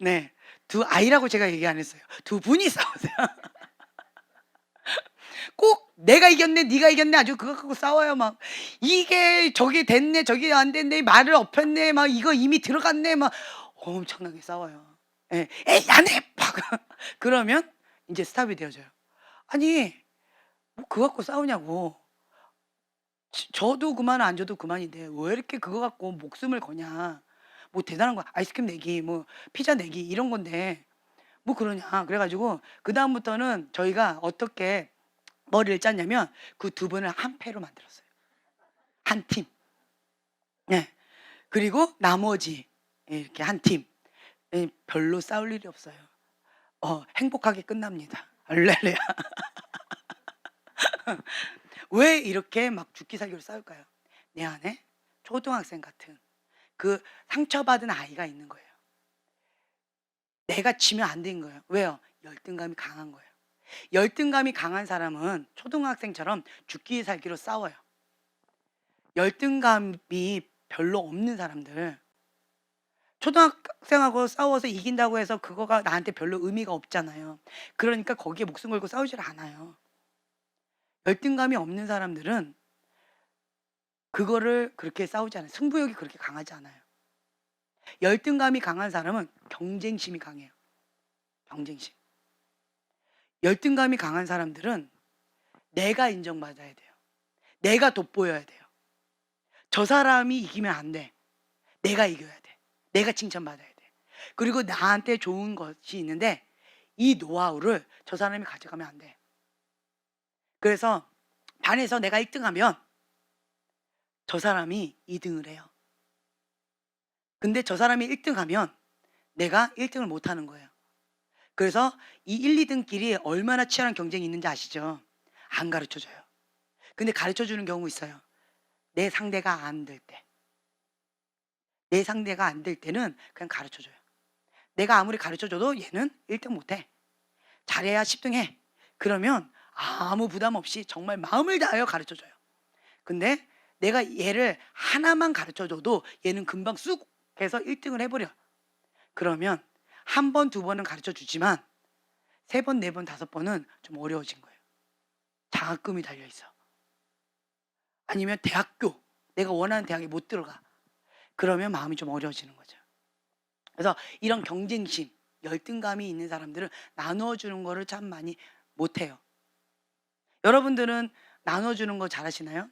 네. 두 아이라고 제가 얘기 안 했어요. 두 분이 싸우세요. 꼭 내가 이겼네, 네가 이겼네, 아주 그거 갖고 싸워요. 막 이게 저기 됐네, 저기 안 됐네, 말을 엎혔네, 막 이거 이미 들어갔네, 막 엄청나게 싸워요. 예, 에이 안 해, 막 그러면 이제 스탑이 되어져요. 아니 뭐 그거 갖고 싸우냐고. 저도 그만 안 줘도 그만인데 왜 이렇게 그거 갖고 목숨을 거냐. 뭐 대단한 거 아이스크림 내기, 뭐 피자 내기 이런 건데 뭐 그러냐. 그래가지고 그 다음부터는 저희가 어떻게 머리를 짰냐면 그 두 분을 한 패로 만들었어요. 한 팀. 네. 그리고 나머지 이렇게 한 팀. 별로 싸울 일이 없어요. 행복하게 끝납니다. 할렐루야. 왜 이렇게 막 죽기 살기로 싸울까요? 내 안에 초등학생 같은 그 상처받은 아이가 있는 거예요. 내가 지면 안 된 거예요. 왜요? 열등감이 강한 거예요. 열등감이 강한 사람은 초등학생처럼 죽기 살기로 싸워요. 열등감이 별로 없는 사람들, 초등학생하고 싸워서 이긴다고 해서 그거가 나한테 별로 의미가 없잖아요. 그러니까 거기에 목숨 걸고 싸우질 않아요. 열등감이 없는 사람들은 그거를 그렇게 싸우지 않아요. 승부욕이 그렇게 강하지 않아요. 열등감이 강한 사람은 경쟁심이 강해요. 경쟁심. 열등감이 강한 사람들은 내가 인정받아야 돼요. 내가 돋보여야 돼요. 저 사람이 이기면 안 돼. 내가 이겨야 돼. 내가 칭찬받아야 돼. 그리고 나한테 좋은 것이 있는데 이 노하우를 저 사람이 가져가면 안 돼. 그래서 반에서 내가 1등하면 저 사람이 2등을 해요. 근데 저 사람이 1등하면 내가 1등을 못하는 거예요. 그래서 이 1, 2등끼리 얼마나 치열한 경쟁이 있는지 아시죠? 안 가르쳐줘요. 근데 가르쳐 주는 경우 있어요. 내 상대가 안 될 때. 내 상대가 안 될 때는 그냥 가르쳐 줘요. 내가 아무리 가르쳐 줘도 얘는 1등 못 해. 잘해야 10등 해. 그러면 아무 부담 없이 정말 마음을 다하여 가르쳐 줘요. 근데 내가 얘를 하나만 가르쳐 줘도 얘는 금방 쑥 해서 1 등을 해 버려. 그러면 한 번, 두 번은 가르쳐 주지만 세 번, 네 번, 다섯 번은 좀 어려워진 거예요. 장학금이 달려 있어. 아니면 대학교, 내가 원하는 대학에 못 들어가. 그러면 마음이 좀 어려워지는 거죠. 그래서 이런 경쟁심, 열등감이 있는 사람들은 나누어 주는 거를 참 많이 못 해요. 여러분들은 나눠 주는 거 잘하시나요?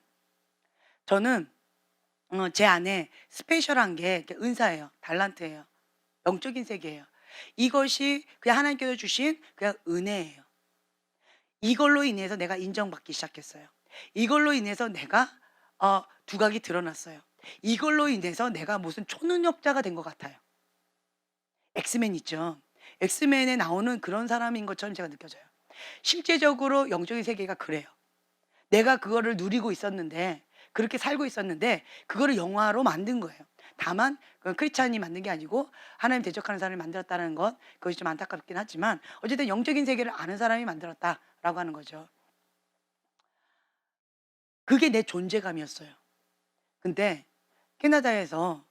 저는 제 안에 스페셜한 게 은사예요. 달란트예요. 영적인 세계예요. 이것이 그냥 하나님께서 주신 그냥 은혜예요. 이걸로 인해서 내가 인정받기 시작했어요. 이걸로 인해서 내가 두각이 드러났어요. 이걸로 인해서 내가 무슨 초능력자가 된 것 같아요. 엑스맨 있죠. 엑스맨에 나오는 그런 사람인 것처럼 제가 느껴져요. 실제적으로 영적인 세계가 그래요. 내가 그거를 누리고 있었는데, 그렇게 살고 있었는데 그거를 영화로 만든 거예요. 다만 그건 크리스찬이 만든 게 아니고 하나님 대적하는 사람이 만들었다는 것, 그것이 좀 안타깝긴 하지만 어쨌든 영적인 세계를 아는 사람이 만들었다라고 하는 거죠. 그게 내 존재감이었어요. 근데 캐나다에서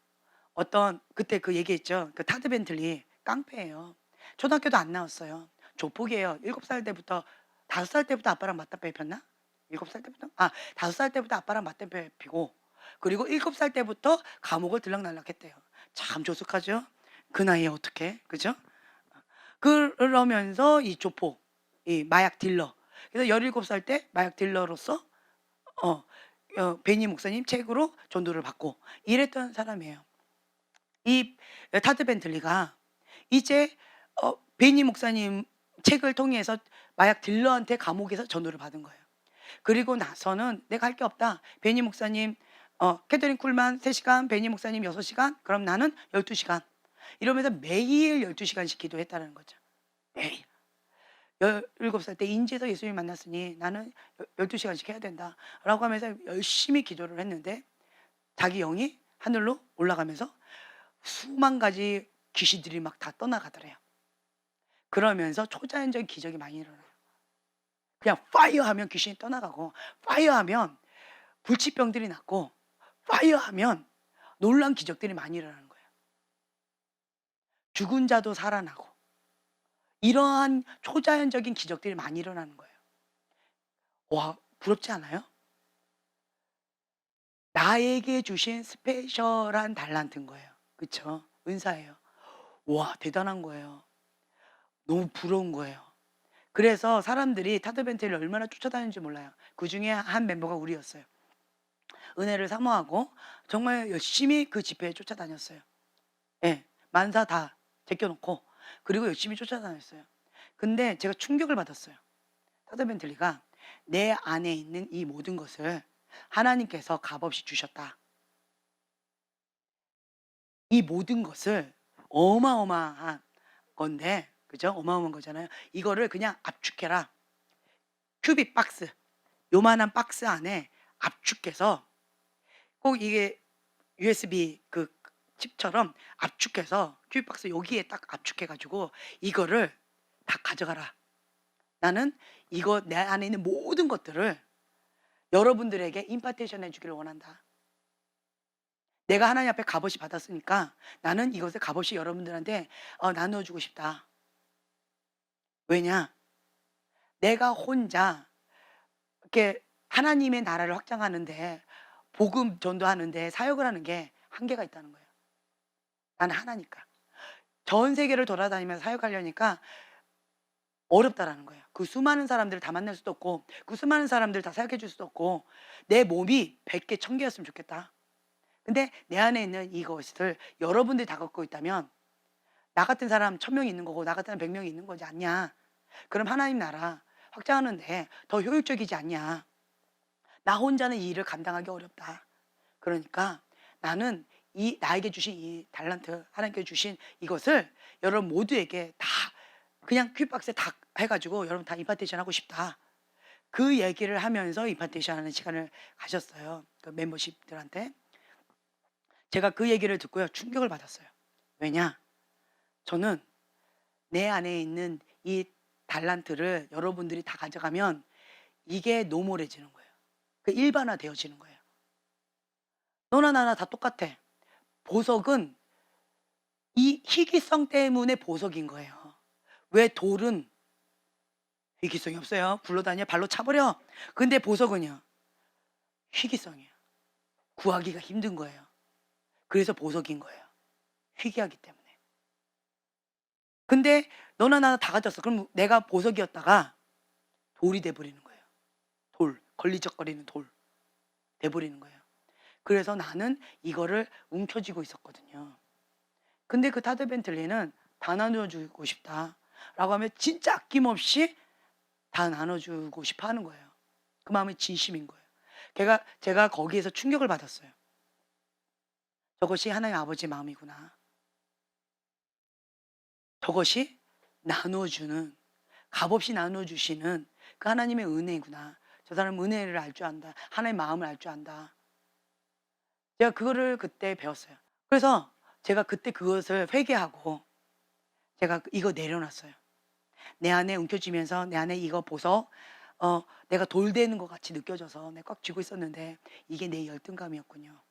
어떤, 그때 그 얘기했죠. 그 타드 벤틀리 깡패예요. 초등학교도 안 나왔어요. 조폭이에요. 7살 때부터, 5살 때부터 아빠랑 맞다빼 폈나? 7살 때부터? 5살 때부터 아빠랑 맞다빼 피고, 그리고 7살 때부터 감옥을 들락날락했대요. 참 조숙하죠? 그 나이에 어떻게, 그죠? 그러면서 이 조폭, 이 마약 딜러. 그래서 17살 때 마약 딜러로서 어, 베니 목사님 책으로 전도를 받고 이랬던 사람이에요. 이 타드 벤틀리가 이제 베니 목사님 책을 통해서 마약 딜러한테 감옥에서 전도를 받은 거예요. 그리고 나서는 '내가 할 게 없다. 베니 목사님 캐더린 쿨만 3 시간, 베니 목사님 6 시간, 그럼 나는 12 시간.' 이러면서 매일 12 시간씩 기도했다는 거죠. 매일. 17살 때 인제에서 예수님 만났으니 나는 12 시간씩 해야 된다라고 하면서 열심히 기도를 했는데 자기 영이 하늘로 올라가면서 수만 가지 귀신들이 막 다 떠나가더래요. 그러면서 초자연적인 기적이 많이 일어나요. 그냥 파이어 하면 귀신이 떠나가고, 파이어 하면 불치병들이 낫고, 파이어 하면 놀란 기적들이 많이 일어나는 거예요. 죽은 자도 살아나고, 이러한 초자연적인 기적들이 많이 일어나는 거예요. 와, 부럽지 않아요? 나에게 주신 스페셜한 달란트인 거예요. 그쵸? 은사예요. 와, 대단한 거예요. 너무 부러운 거예요. 그래서 사람들이 타드 벤틀리를 얼마나 쫓아다니는지 몰라요. 그중에 한 멤버가 우리였어요. 은혜를 사모하고 정말 열심히 그 집회에 쫓아다녔어요. 예. 만사 다 제껴 놓고, 그리고 열심히 쫓아다녔어요. 근데 제가 충격을 받았어요. 타드 벤틀리가 "내 안에 있는 이 모든 것을 하나님께서 값없이 주셨다. 이 모든 것을 어마어마한 건데", 그죠? 어마어마한 거잖아요. "이거를 그냥 압축해라. 큐빅 박스, 요만한 박스 안에 압축해서, 꼭 이게 USB 그 칩처럼 압축해서 큐빅 박스 여기에 딱 압축해 가지고 이거를 다 가져가라. 나는 이거 내 안에 있는 모든 것들을 여러분들에게 임파테이션 해 주기를 원한다. 내가 하나님 앞에 값없이 받았으니까 나는 이것을 값없이 여러분들한테 나누어 주고 싶다. 왜냐? 내가 혼자 이렇게 하나님의 나라를 확장하는데, 복음 전도하는데 사역을 하는 게 한계가 있다는 거예요. 나는 하나니까. 전 세계를 돌아다니면서 사역하려니까 어렵다라는 거예요. 그 수많은 사람들을 다 만날 수도 없고, 그 수많은 사람들을 다 사역해 줄 수도 없고, 내 몸이 100개, 1000개였으면 좋겠다. 근데 내 안에 있는 이것을 여러분들이 다 갖고 있다면 나 같은 사람 1000명이 있는 거고 나 같은 사람 100명이 있는 거지 않냐. 그럼 하나님 나라 확장하는데 더 효율적이지 않냐. 나 혼자는 이 일을 감당하기 어렵다. 그러니까 나는 이 나에게 주신 이 달란트, 하나님께 주신 이것을 여러분 모두에게 다 그냥 큐박스에 다 해 가지고 여러분 다 임파테이션 하고 싶다. 그 얘기를 하면서 임파테이션 하는 시간을 가졌어요. 그 멤버십들한테. 제가 그 얘기를 듣고요. 충격을 받았어요. 왜냐? 저는 내 안에 있는 이 달란트를 여러분들이 다 가져가면 이게 노멀해지는 거예요. 그 일반화되어지는 거예요. 너나 나나 다 똑같아. 보석은 이 희귀성 때문에 보석인 거예요. 왜 돌은 희귀성이 없어요. 굴러다녀 발로 차버려. 근데 보석은요. 희귀성이에요. 구하기가 힘든 거예요. 그래서 보석인 거예요. 희귀하기 때문에. 근데 너나 나나 다 가졌어. 그럼 내가 보석이었다가 돌이 돼버리는 거예요. 돌, 걸리적거리는 돌 돼버리는 거예요. 그래서 나는 이거를 움켜쥐고 있었거든요. 근데 그 타드 벤틀리는 다 나눠주고 싶다라고 하면 진짜 아낌없이 다 나눠주고 싶어 하는 거예요. 그 마음이 진심인 거예요. 제가 거기에서 충격을 받았어요. 저것이 하나님 아버지 마음이구나. 저것이 나눠주는, 값없이 나눠주시는 그 하나님의 은혜구나. 저 사람은 은혜를 알 줄 안다. 하나님의 마음을 알 줄 안다. 제가 그거를 그때 배웠어요. 그래서 제가 그때 그것을 회개하고 제가 이거 내려놨어요. 내 안에 움켜쥐면서 내 안에 이거 보석, 내가 돌되는 것 같이 느껴져서 내가 꽉 쥐고 있었는데 이게 내 열등감이었군요.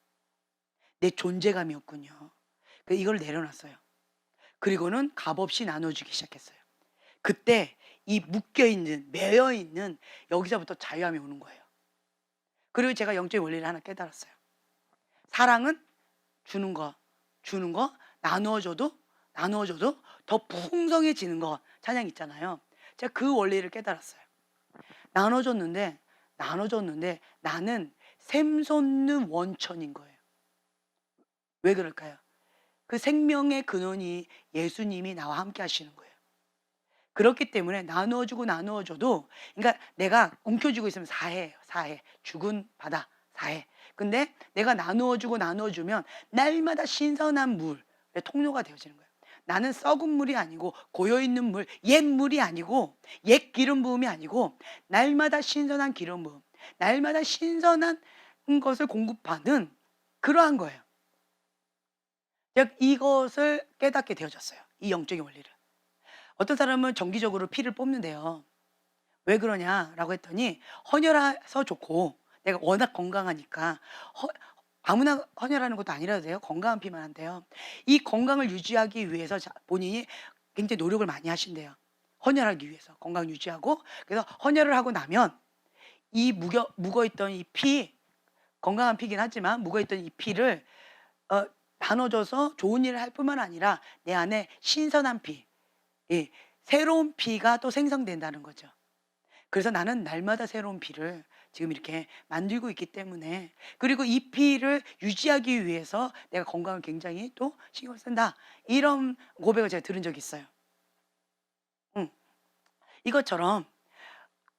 내 존재감이었군요. 이걸 내려놨어요. 그리고는 값없이 나눠주기 시작했어요. 그때 이 묶여있는, 매여있는 여기서부터 자유함이 오는 거예요. 그리고 제가 영적인 원리를 하나 깨달았어요. 사랑은 주는 거, 나누어줘도 더 풍성해지는 거 찬양 있잖아요. 제가 그 원리를 깨달았어요. 나눠줬는데 나는 샘솟는 원천인 거예요. 왜 그럴까요? 그 생명의 근원이 예수님이 나와 함께 하시는 거예요. 그렇기 때문에 나누어줘도 그러니까 내가 움켜쥐고 있으면 사해예요. 사해. 죽은 바다 사해. 근데 내가 나누어주면 날마다 신선한 물의 통로가 되어지는 거예요. 나는 썩은 물이 아니고 고여있는 물, 옛 물이 아니고 옛 기름 부음이 아니고 날마다 신선한 기름 부음, 날마다 신선한 것을 공급하는 그러한 거예요. 즉 이것을 깨닫게 되어졌어요. 이 영적인 원리를. 어떤 사람은 정기적으로 피를 뽑는데요. 왜 그러냐라고 했더니 헌혈해서 좋고 내가 워낙 건강하니까 아무나 헌혈하는 것도 아니라도 돼요. 건강한 피만 한대요. 이 건강을 유지하기 위해서 본인이 굉장히 노력을 많이 하신대요. 헌혈하기 위해서 건강 유지하고 그래서 헌혈을 하고 나면 이 묵어있던 이 피, 건강한 피긴 하지만 묵어있던 이 피를 나눠줘서 좋은 일을 할 뿐만 아니라 내 안에 신선한 피, 예, 새로운 피가 또 생성된다는 거죠. 그래서 나는 날마다 새로운 피를 지금 이렇게 만들고 있기 때문에 그리고 이 피를 유지하기 위해서 내가 건강을 굉장히 또 신경을 쓴다. 이런 고백을 제가 들은 적이 있어요. 이것처럼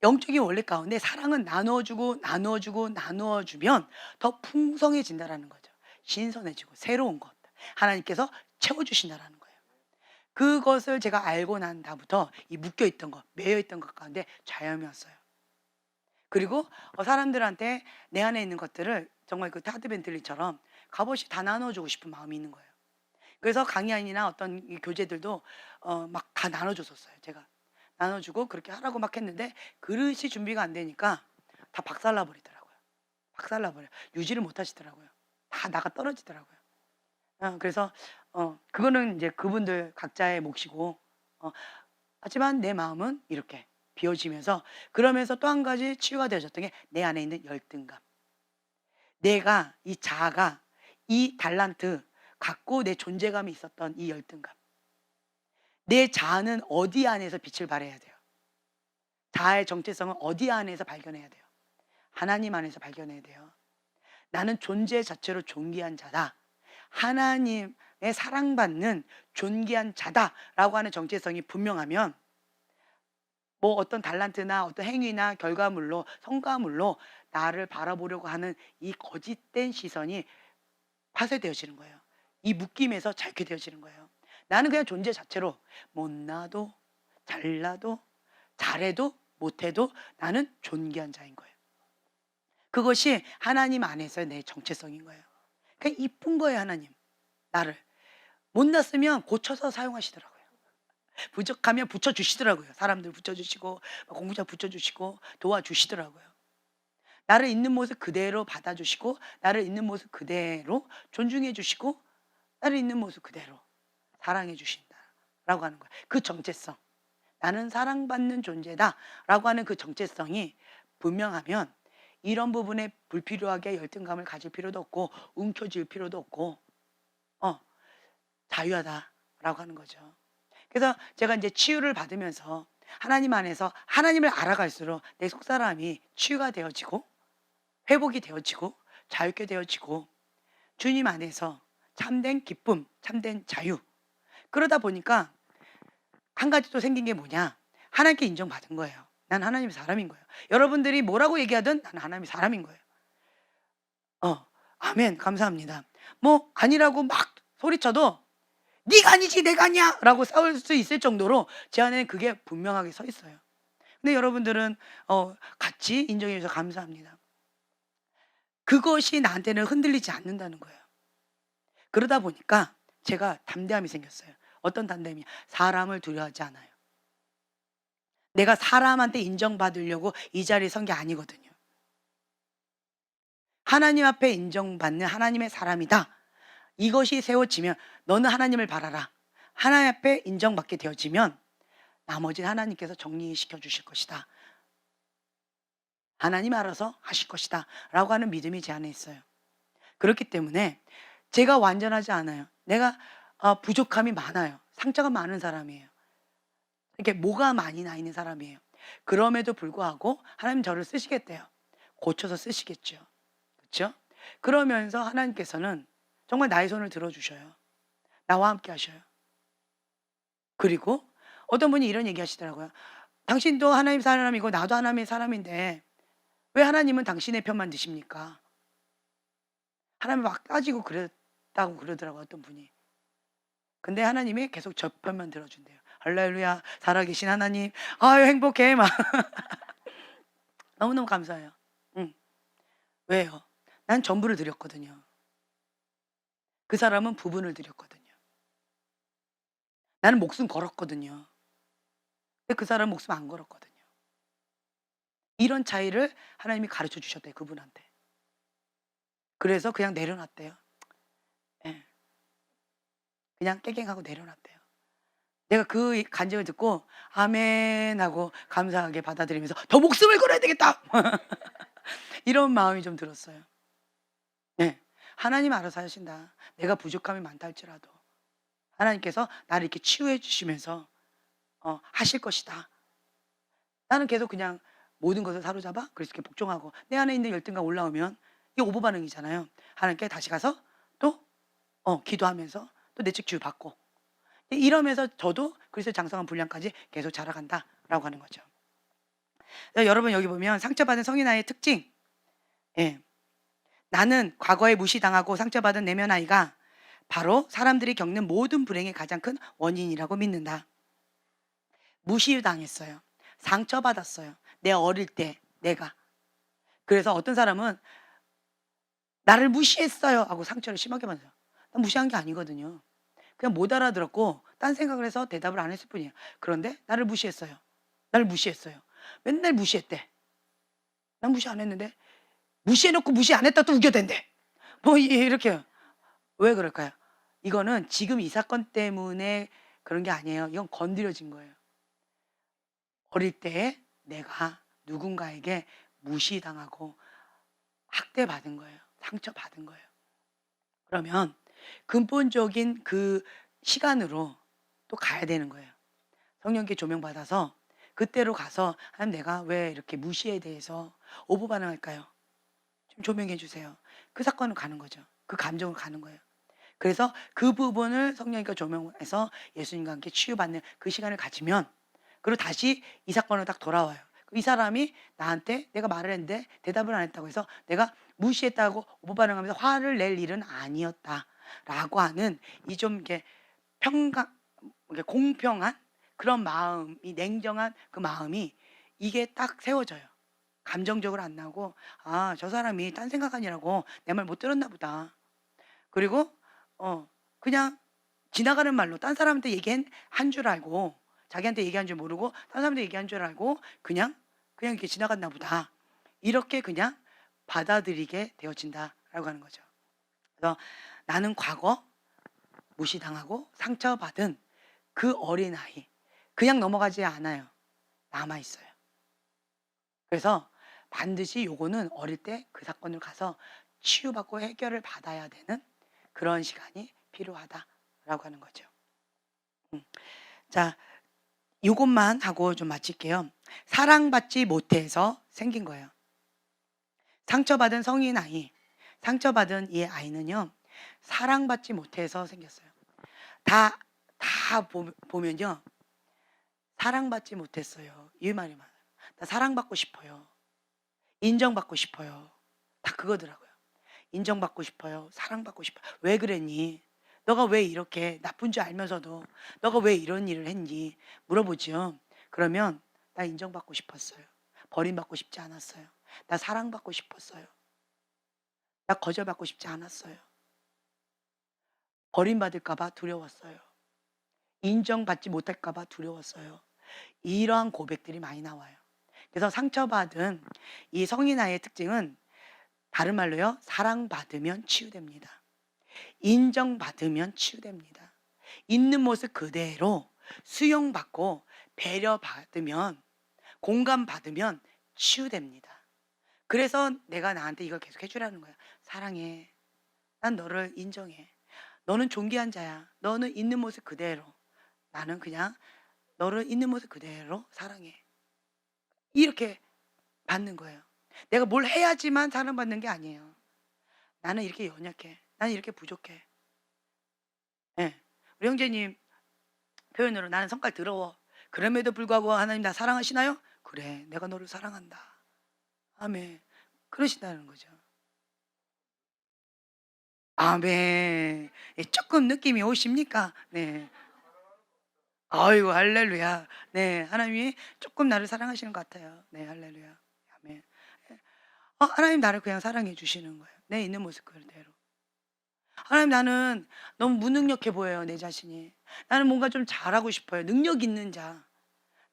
영적인 원리 가운데 사랑은 나누어주면 더 풍성해진다라는 거죠. 신선해지고 새로운 것. 하나님께서 채워주신다라는 거예요. 그것을 제가 알고 난 다음부터 이 묶여있던 것, 매여있던 것 가운데 자유함이 왔어요. 그리고 사람들한테 내 안에 있는 것들을 정말 그 타드 벤틀리처럼 값없이 다 나눠주고 싶은 마음이 있는 거예요. 그래서 강의안이나 어떤 이 교재들도 막 다 나눠줬었어요. 제가 나눠주고 그렇게 하라고 막 했는데 그릇이 준비가 안 되니까 다 박살나 버리더라고요. 박살나 버려. 유지를 못 하시더라고요. 다 나가 떨어지더라고요. 그래서 그거는 이제 그분들 각자의 몫이고 하지만 내 마음은 이렇게 비워지면서 그러면서 또 한 가지 치유가 되어졌던 게 내 안에 있는 열등감. 내가 이 자아가 이 달란트 갖고 내 존재감이 있었던 이 열등감. 내 자아는 어디 안에서 빛을 발해야 돼요? 자아의 정체성은 어디 안에서 발견해야 돼요? 하나님 안에서 발견해야 돼요. 나는 존재 자체로 존귀한 자다. 하나님의 사랑받는 존귀한 자다라고 하는 정체성이 분명하면 뭐 어떤 달란트나 어떤 행위나 결과물로 성과물로 나를 바라보려고 하는 이 거짓된 시선이 파쇄되어지는 거예요. 이 묶임에서 자유케 되어지는 거예요. 나는 그냥 존재 자체로 못나도 잘나도 잘해도 못해도 나는 존귀한 자인 거예요. 그것이 하나님 안에서의 내 정체성인 거예요. 그냥 이쁜 거예요, 하나님. 나를. 못났으면 고쳐서 사용하시더라고요. 부족하면 붙여주시더라고요. 사람들 붙여주시고, 공부자 붙여주시고, 도와주시더라고요. 나를 있는 모습 그대로 받아주시고, 나를 있는 모습 그대로 존중해 주시고, 나를 있는 모습 그대로 사랑해 주신다라고 하는 거예요. 그 정체성. 나는 사랑받는 존재다라고 하는 그 정체성이 분명하면 이런 부분에 불필요하게 열등감을 가질 필요도 없고 움켜쥘 필요도 없고 자유하다라고 하는 거죠. 그래서 제가 이제 치유를 받으면서 하나님 안에서 하나님을 알아갈수록 내 속사람이 치유가 되어지고 회복이 되어지고 자유케 되어지고 주님 안에서 참된 기쁨, 참된 자유. 그러다 보니까 한 가지 또 생긴 게 뭐냐? 하나님께 인정받은 거예요. 난 하나님의 사람인 거예요. 여러분들이 뭐라고 얘기하든 나는 하나님의 사람인 거예요. 아멘. 감사합니다. 뭐 아니라고 막 소리쳐도 네가 아니지 내가 아니야 라고 싸울 수 있을 정도로 제 안에는 그게 분명하게 서 있어요. 근데 여러분들은 같이 인정해 주셔서 감사합니다. 그것이 나한테는 흔들리지 않는다는 거예요. 그러다 보니까 제가 담대함이 생겼어요. 어떤 담대함이? 사람을 두려워하지 않아요. 내가 사람한테 인정받으려고 이 자리에 선 게 아니거든요. 하나님 앞에 인정받는 하나님의 사람이다. 이것이 세워지면 너는 하나님을 바라라. 하나님 앞에 인정받게 되어지면 나머지는 하나님께서 정리시켜 주실 것이다. 하나님 알아서 하실 것이다. 라고 하는 믿음이 제 안에 있어요. 그렇기 때문에 제가 완전하지 않아요. 내가 부족함이 많아요. 상처가 많은 사람이에요. 이렇게 뭐가 많이 나 있는 사람이에요. 그럼에도 불구하고 하나님 저를 쓰시겠대요. 고쳐서 쓰시겠죠. 그렇죠? 그러면서 하나님께서는 정말 나의 손을 들어주셔요. 나와 함께 하셔요. 그리고 어떤 분이 이런 얘기 하시더라고요. 당신도 하나님 사람이고 나도 하나님의 사람인데 왜 하나님은 당신의 편만 드십니까? 하나님 막 따지고 그랬다고 그러더라고요. 어떤 분이. 근데 하나님이 계속 저 편만 들어준대요. 할렐루야, 살아계신 하나님. 아유, 행복해. 막. 너무너무 감사해요. 응. 왜요? 난 전부를 드렸거든요. 그 사람은 부분을 드렸거든요. 나는 목숨 걸었거든요. 근데 그 사람은 목숨 안 걸었거든요. 이런 차이를 하나님이 가르쳐 주셨대요. 그분한테. 그래서 그냥 내려놨대요. 예. 그냥 깽깽하고 내려놨대요. 내가 그 간증을 듣고 아멘 하고 감사하게 받아들이면서 더 목숨을 걸어야 되겠다. 이런 마음이 좀 들었어요. 네. 하나님 알아서 하신다. 내가 부족함이 많다 할지라도 하나님께서 나를 이렇게 치유해 주시면서 하실 것이다. 나는 계속 그냥 모든 것을 사로잡아 그래서 이렇게 복종하고 내 안에 있는 열등감 올라오면 이게 오보 반응이잖아요. 하나님께 다시 가서 또 기도하면서 또 내적 치유 받고 이러면서 저도 그리스도의 장성한 분량까지 계속 자라간다라고 하는 거죠. 여러분 여기 보면 상처받은 성인아이의 특징. 예. 나는 과거에 무시당하고 상처받은 내면 아이가 바로 사람들이 겪는 모든 불행의 가장 큰 원인이라고 믿는다. 무시당했어요. 상처받았어요. 내 어릴 때 내가. 그래서 어떤 사람은 나를 무시했어요 하고 상처를 심하게 받아요. 난 무시한 게 아니거든요. 그냥 못 알아들었고 딴 생각을 해서 대답을 안 했을 뿐이에요. 그런데 나를 무시했어요. 나를 무시했어요. 맨날 무시했대. 난 무시 안 했는데 무시해놓고 무시 안 했다 또 우겨댄대. 뭐 이렇게. 왜 그럴까요? 이거는 지금 이 사건 때문에 그런 게 아니에요. 이건 건드려진 거예요. 어릴 때 내가 누군가에게 무시당하고 학대받은 거예요. 상처받은 거예요. 그러면 근본적인 그 시간으로 또 가야 되는 거예요. 성령께 조명받아서 그때로 가서 하나님 내가 왜 이렇게 무시에 대해서 오보 반응할까요? 좀 조명해 주세요. 그 사건을 가는 거죠. 그 감정을 가는 거예요. 그래서 그 부분을 성령님과 조명해서 예수님과 함께 치유받는 그 시간을 가지면 그리고 다시 이 사건으로 딱 돌아와요. 이 사람이 나한테 내가 말을 했는데 대답을 안 했다고 해서 내가 무시했다고 오보 반응하면서 화를 낼 일은 아니었다라고 하는 이 좀 이렇게 이렇게 공평한 그런 마음이 냉정한 그 마음이 이게 딱 세워져요. 감정적으로 안 나오고, 아, 저 사람이 딴 생각하느라고 내 말 못 들었나 보다. 그리고 그냥 지나가는 말로 딴 사람한테 얘기한 줄 알고, 자기한테 얘기한 줄 모르고 딴 사람한테 얘기한 줄 알고 그냥 이렇게 지나갔나 보다. 이렇게 그냥 받아들이게 되어진다라고 하는 거죠. 그래서 나는 과거 무시당하고 상처받은 그 어린아이 그냥 넘어가지 않아요. 남아있어요. 그래서 반드시 요거는 어릴 때 그 사건을 가서 치유받고 해결을 받아야 되는 그런 시간이 필요하다라고 하는 거죠. 자, 요것만 하고 좀 마칠게요. 사랑받지 못해서 생긴 거예요. 상처받은 성인 아이, 상처받은 이 아이는요, 사랑받지 못해서 생겼어요. 다 보면요, 사랑받지 못했어요. 이 말이 많아요. 나 사랑받고 싶어요. 인정받고 싶어요. 다 그거더라고요. 인정받고 싶어요. 사랑받고 싶어요. 왜 그랬니? 너가 왜 이렇게 나쁜 줄 알면서도 너가 왜 이런 일을 했니? 물어보죠. 그러면 나 인정받고 싶었어요. 버림받고 싶지 않았어요. 나 사랑받고 싶었어요. 나 거절받고 싶지 않았어요. 버림받을까 봐 두려웠어요. 인정받지 못할까 봐 두려웠어요. 이러한 고백들이 많이 나와요. 그래서 상처받은 이 성인 아이의 특징은 다른 말로요, 사랑받으면 치유됩니다. 인정받으면 치유됩니다. 있는 모습 그대로 수용받고 배려받으면, 공감받으면 치유됩니다. 그래서 내가 나한테 이걸 계속 해주라는 거야. 사랑해. 난 너를 인정해. 너는 존귀한 자야. 너는 있는 모습 그대로. 나는 그냥 너를 있는 모습 그대로 사랑해. 이렇게 받는 거예요. 내가 뭘 해야지만 사랑받는 게 아니에요. 나는 이렇게 연약해. 나는 이렇게 부족해. 예. 우리 형제님 표현으로 나는 성깔 더러워. 그럼에도 불구하고 하나님 나 사랑하시나요? 그래, 내가 너를 사랑한다. 아멘. 그러신다는 거죠. 아멘. 예, 조금 느낌이 오십니까? 네. 아이고, 할렐루야. 네, 하나님이 조금 나를 사랑하시는 것 같아요. 네, 할렐루야. 아멘. 예. 하나님 나를 그냥 사랑해 주시는 거예요. 내 있는 모습 그대로. 하나님 나는 너무 무능력해 보여요, 내 자신이. 나는 뭔가 좀 잘하고 싶어요. 능력 있는 자.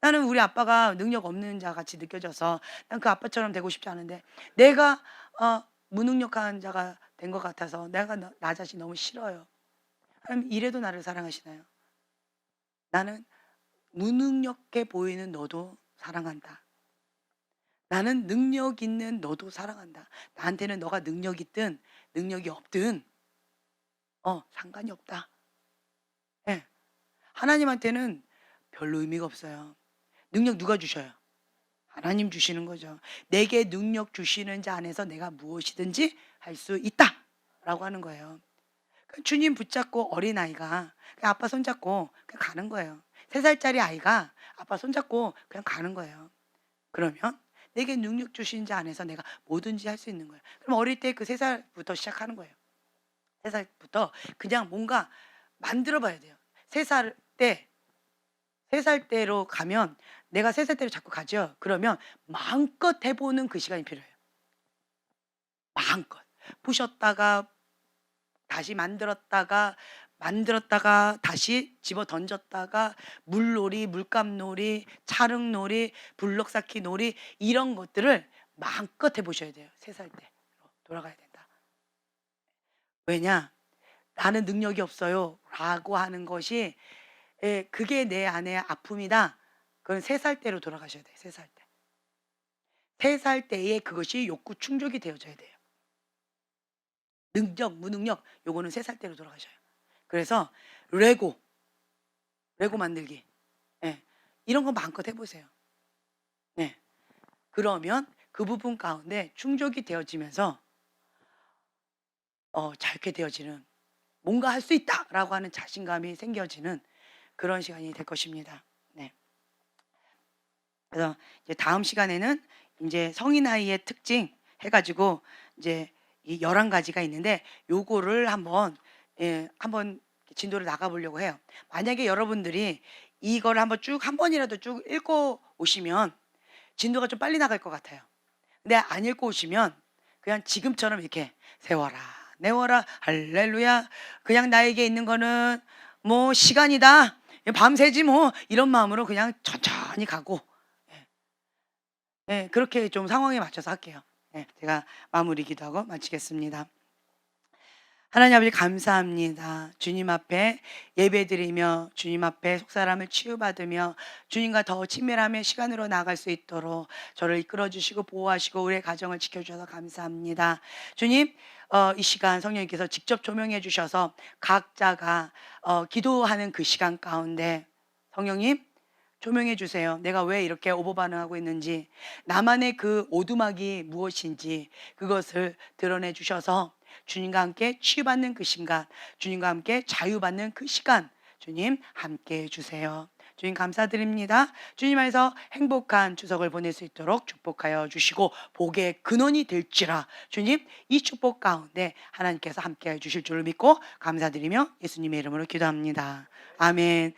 나는 우리 아빠가 능력 없는 자 같이 느껴져서 난 그 아빠처럼 되고 싶지 않은데 내가 무능력한 자가 된 것 같아서 내가 나 자신 너무 싫어요. 하나님 이래도 나를 사랑하시나요? 나는 무능력해 보이는 너도 사랑한다. 나는 능력 있는 너도 사랑한다. 나한테는 너가 능력 있든 능력이 없든 상관이 없다. 예. 하나님한테는 별로 의미가 없어요. 능력 누가 주셔요? 하나님 주시는 거죠. 내게 능력 주시는 자 안에서 내가 무엇이든지 할 수 있다라고 하는 거예요. 주님 붙잡고 어린아이가 그냥 아빠 손잡고 그냥 가는 거예요. 3살짜리 아이가 아빠 손잡고 그냥 가는 거예요. 그러면 내게 능력 주신 자 안에서 내가 뭐든지 할 수 있는 거예요. 그럼 어릴 때 그 3살부터 시작하는 거예요. 3살부터 그냥 뭔가 만들어 봐야 돼요. 3살 때, 3살 때로 가면 내가 3살 때로 자꾸 가죠. 그러면 마음껏 해보는 그 시간이 필요해요. 마음껏. 부셨다가 다시 만들었다가 다시 집어 던졌다가 물놀이, 물감놀이, 찰흙놀이, 블록 쌓기 놀이 이런 것들을 마음껏 해보셔야 돼요. 3살 때로 돌아가야 된다. 왜냐? 나는 능력이 없어요. 라고 하는 것이 그게 내 안의 아픔이다. 그건 3살 때로 돌아가셔야 돼요. 3살 때. 3살 때에 그것이 욕구 충족이 되어져야 돼요. 능력, 무능력 요거는 3살 때로 돌아가셔요. 그래서 레고 만들기. 예. 이런 거 마음껏 해보세요. 네. 그러면 그 부분 가운데 충족이 되어지면서 잘게 되어지는 뭔가 할 수 있다라고 하는 자신감이 생겨지는 그런 시간이 될 것입니다. 네. 그래서 이제 다음 시간에는 이제 성인 아이의 특징 해가지고 이제 이 11가지가 있는데 요거를 한번 진도를 나가보려고 해요. 만약에 여러분들이 이걸 한번 쭉 한 번이라도 쭉 읽고 오시면 진도가 좀 빨리 나갈 것 같아요. 근데 안 읽고 오시면 그냥 지금처럼 이렇게 세워라, 내워라, 할렐루야. 그냥 나에게 있는 거는 뭐 시간이다, 밤새지 뭐, 이런 마음으로 그냥 천천히 가고, 예, 예, 그렇게 좀 상황에 맞춰서 할게요. 예, 제가 마무리 기도하고 마치겠습니다. 하나님 아버지 감사합니다. 주님 앞에 예배드리며 주님 앞에 속사람을 치유받으며 주님과 더 친밀하며 시간으로 나아갈 수 있도록 저를 이끌어 주시고 보호하시고 우리의 가정을 지켜주셔서 감사합니다. 주님, 이 시간 성령님께서 직접 조명해 주셔서 각자가 기도하는 그 시간 가운데 성령님 조명해 주세요. 내가 왜 이렇게 오버 반응하고 있는지, 나만의 그 오두막이 무엇인지 그것을 드러내 주셔서 주님과 함께 치유받는 그 시간, 주님과 함께 자유받는 그 시간, 주님 함께 해 주세요. 주님 감사드립니다. 주님 안에서 행복한 추석을 보낼 수 있도록 축복하여 주시고 복의 근원이 될지라. 주님, 이 축복 가운데 하나님께서 함께 해 주실 줄을 믿고 감사드리며 예수님의 이름으로 기도합니다. 아멘.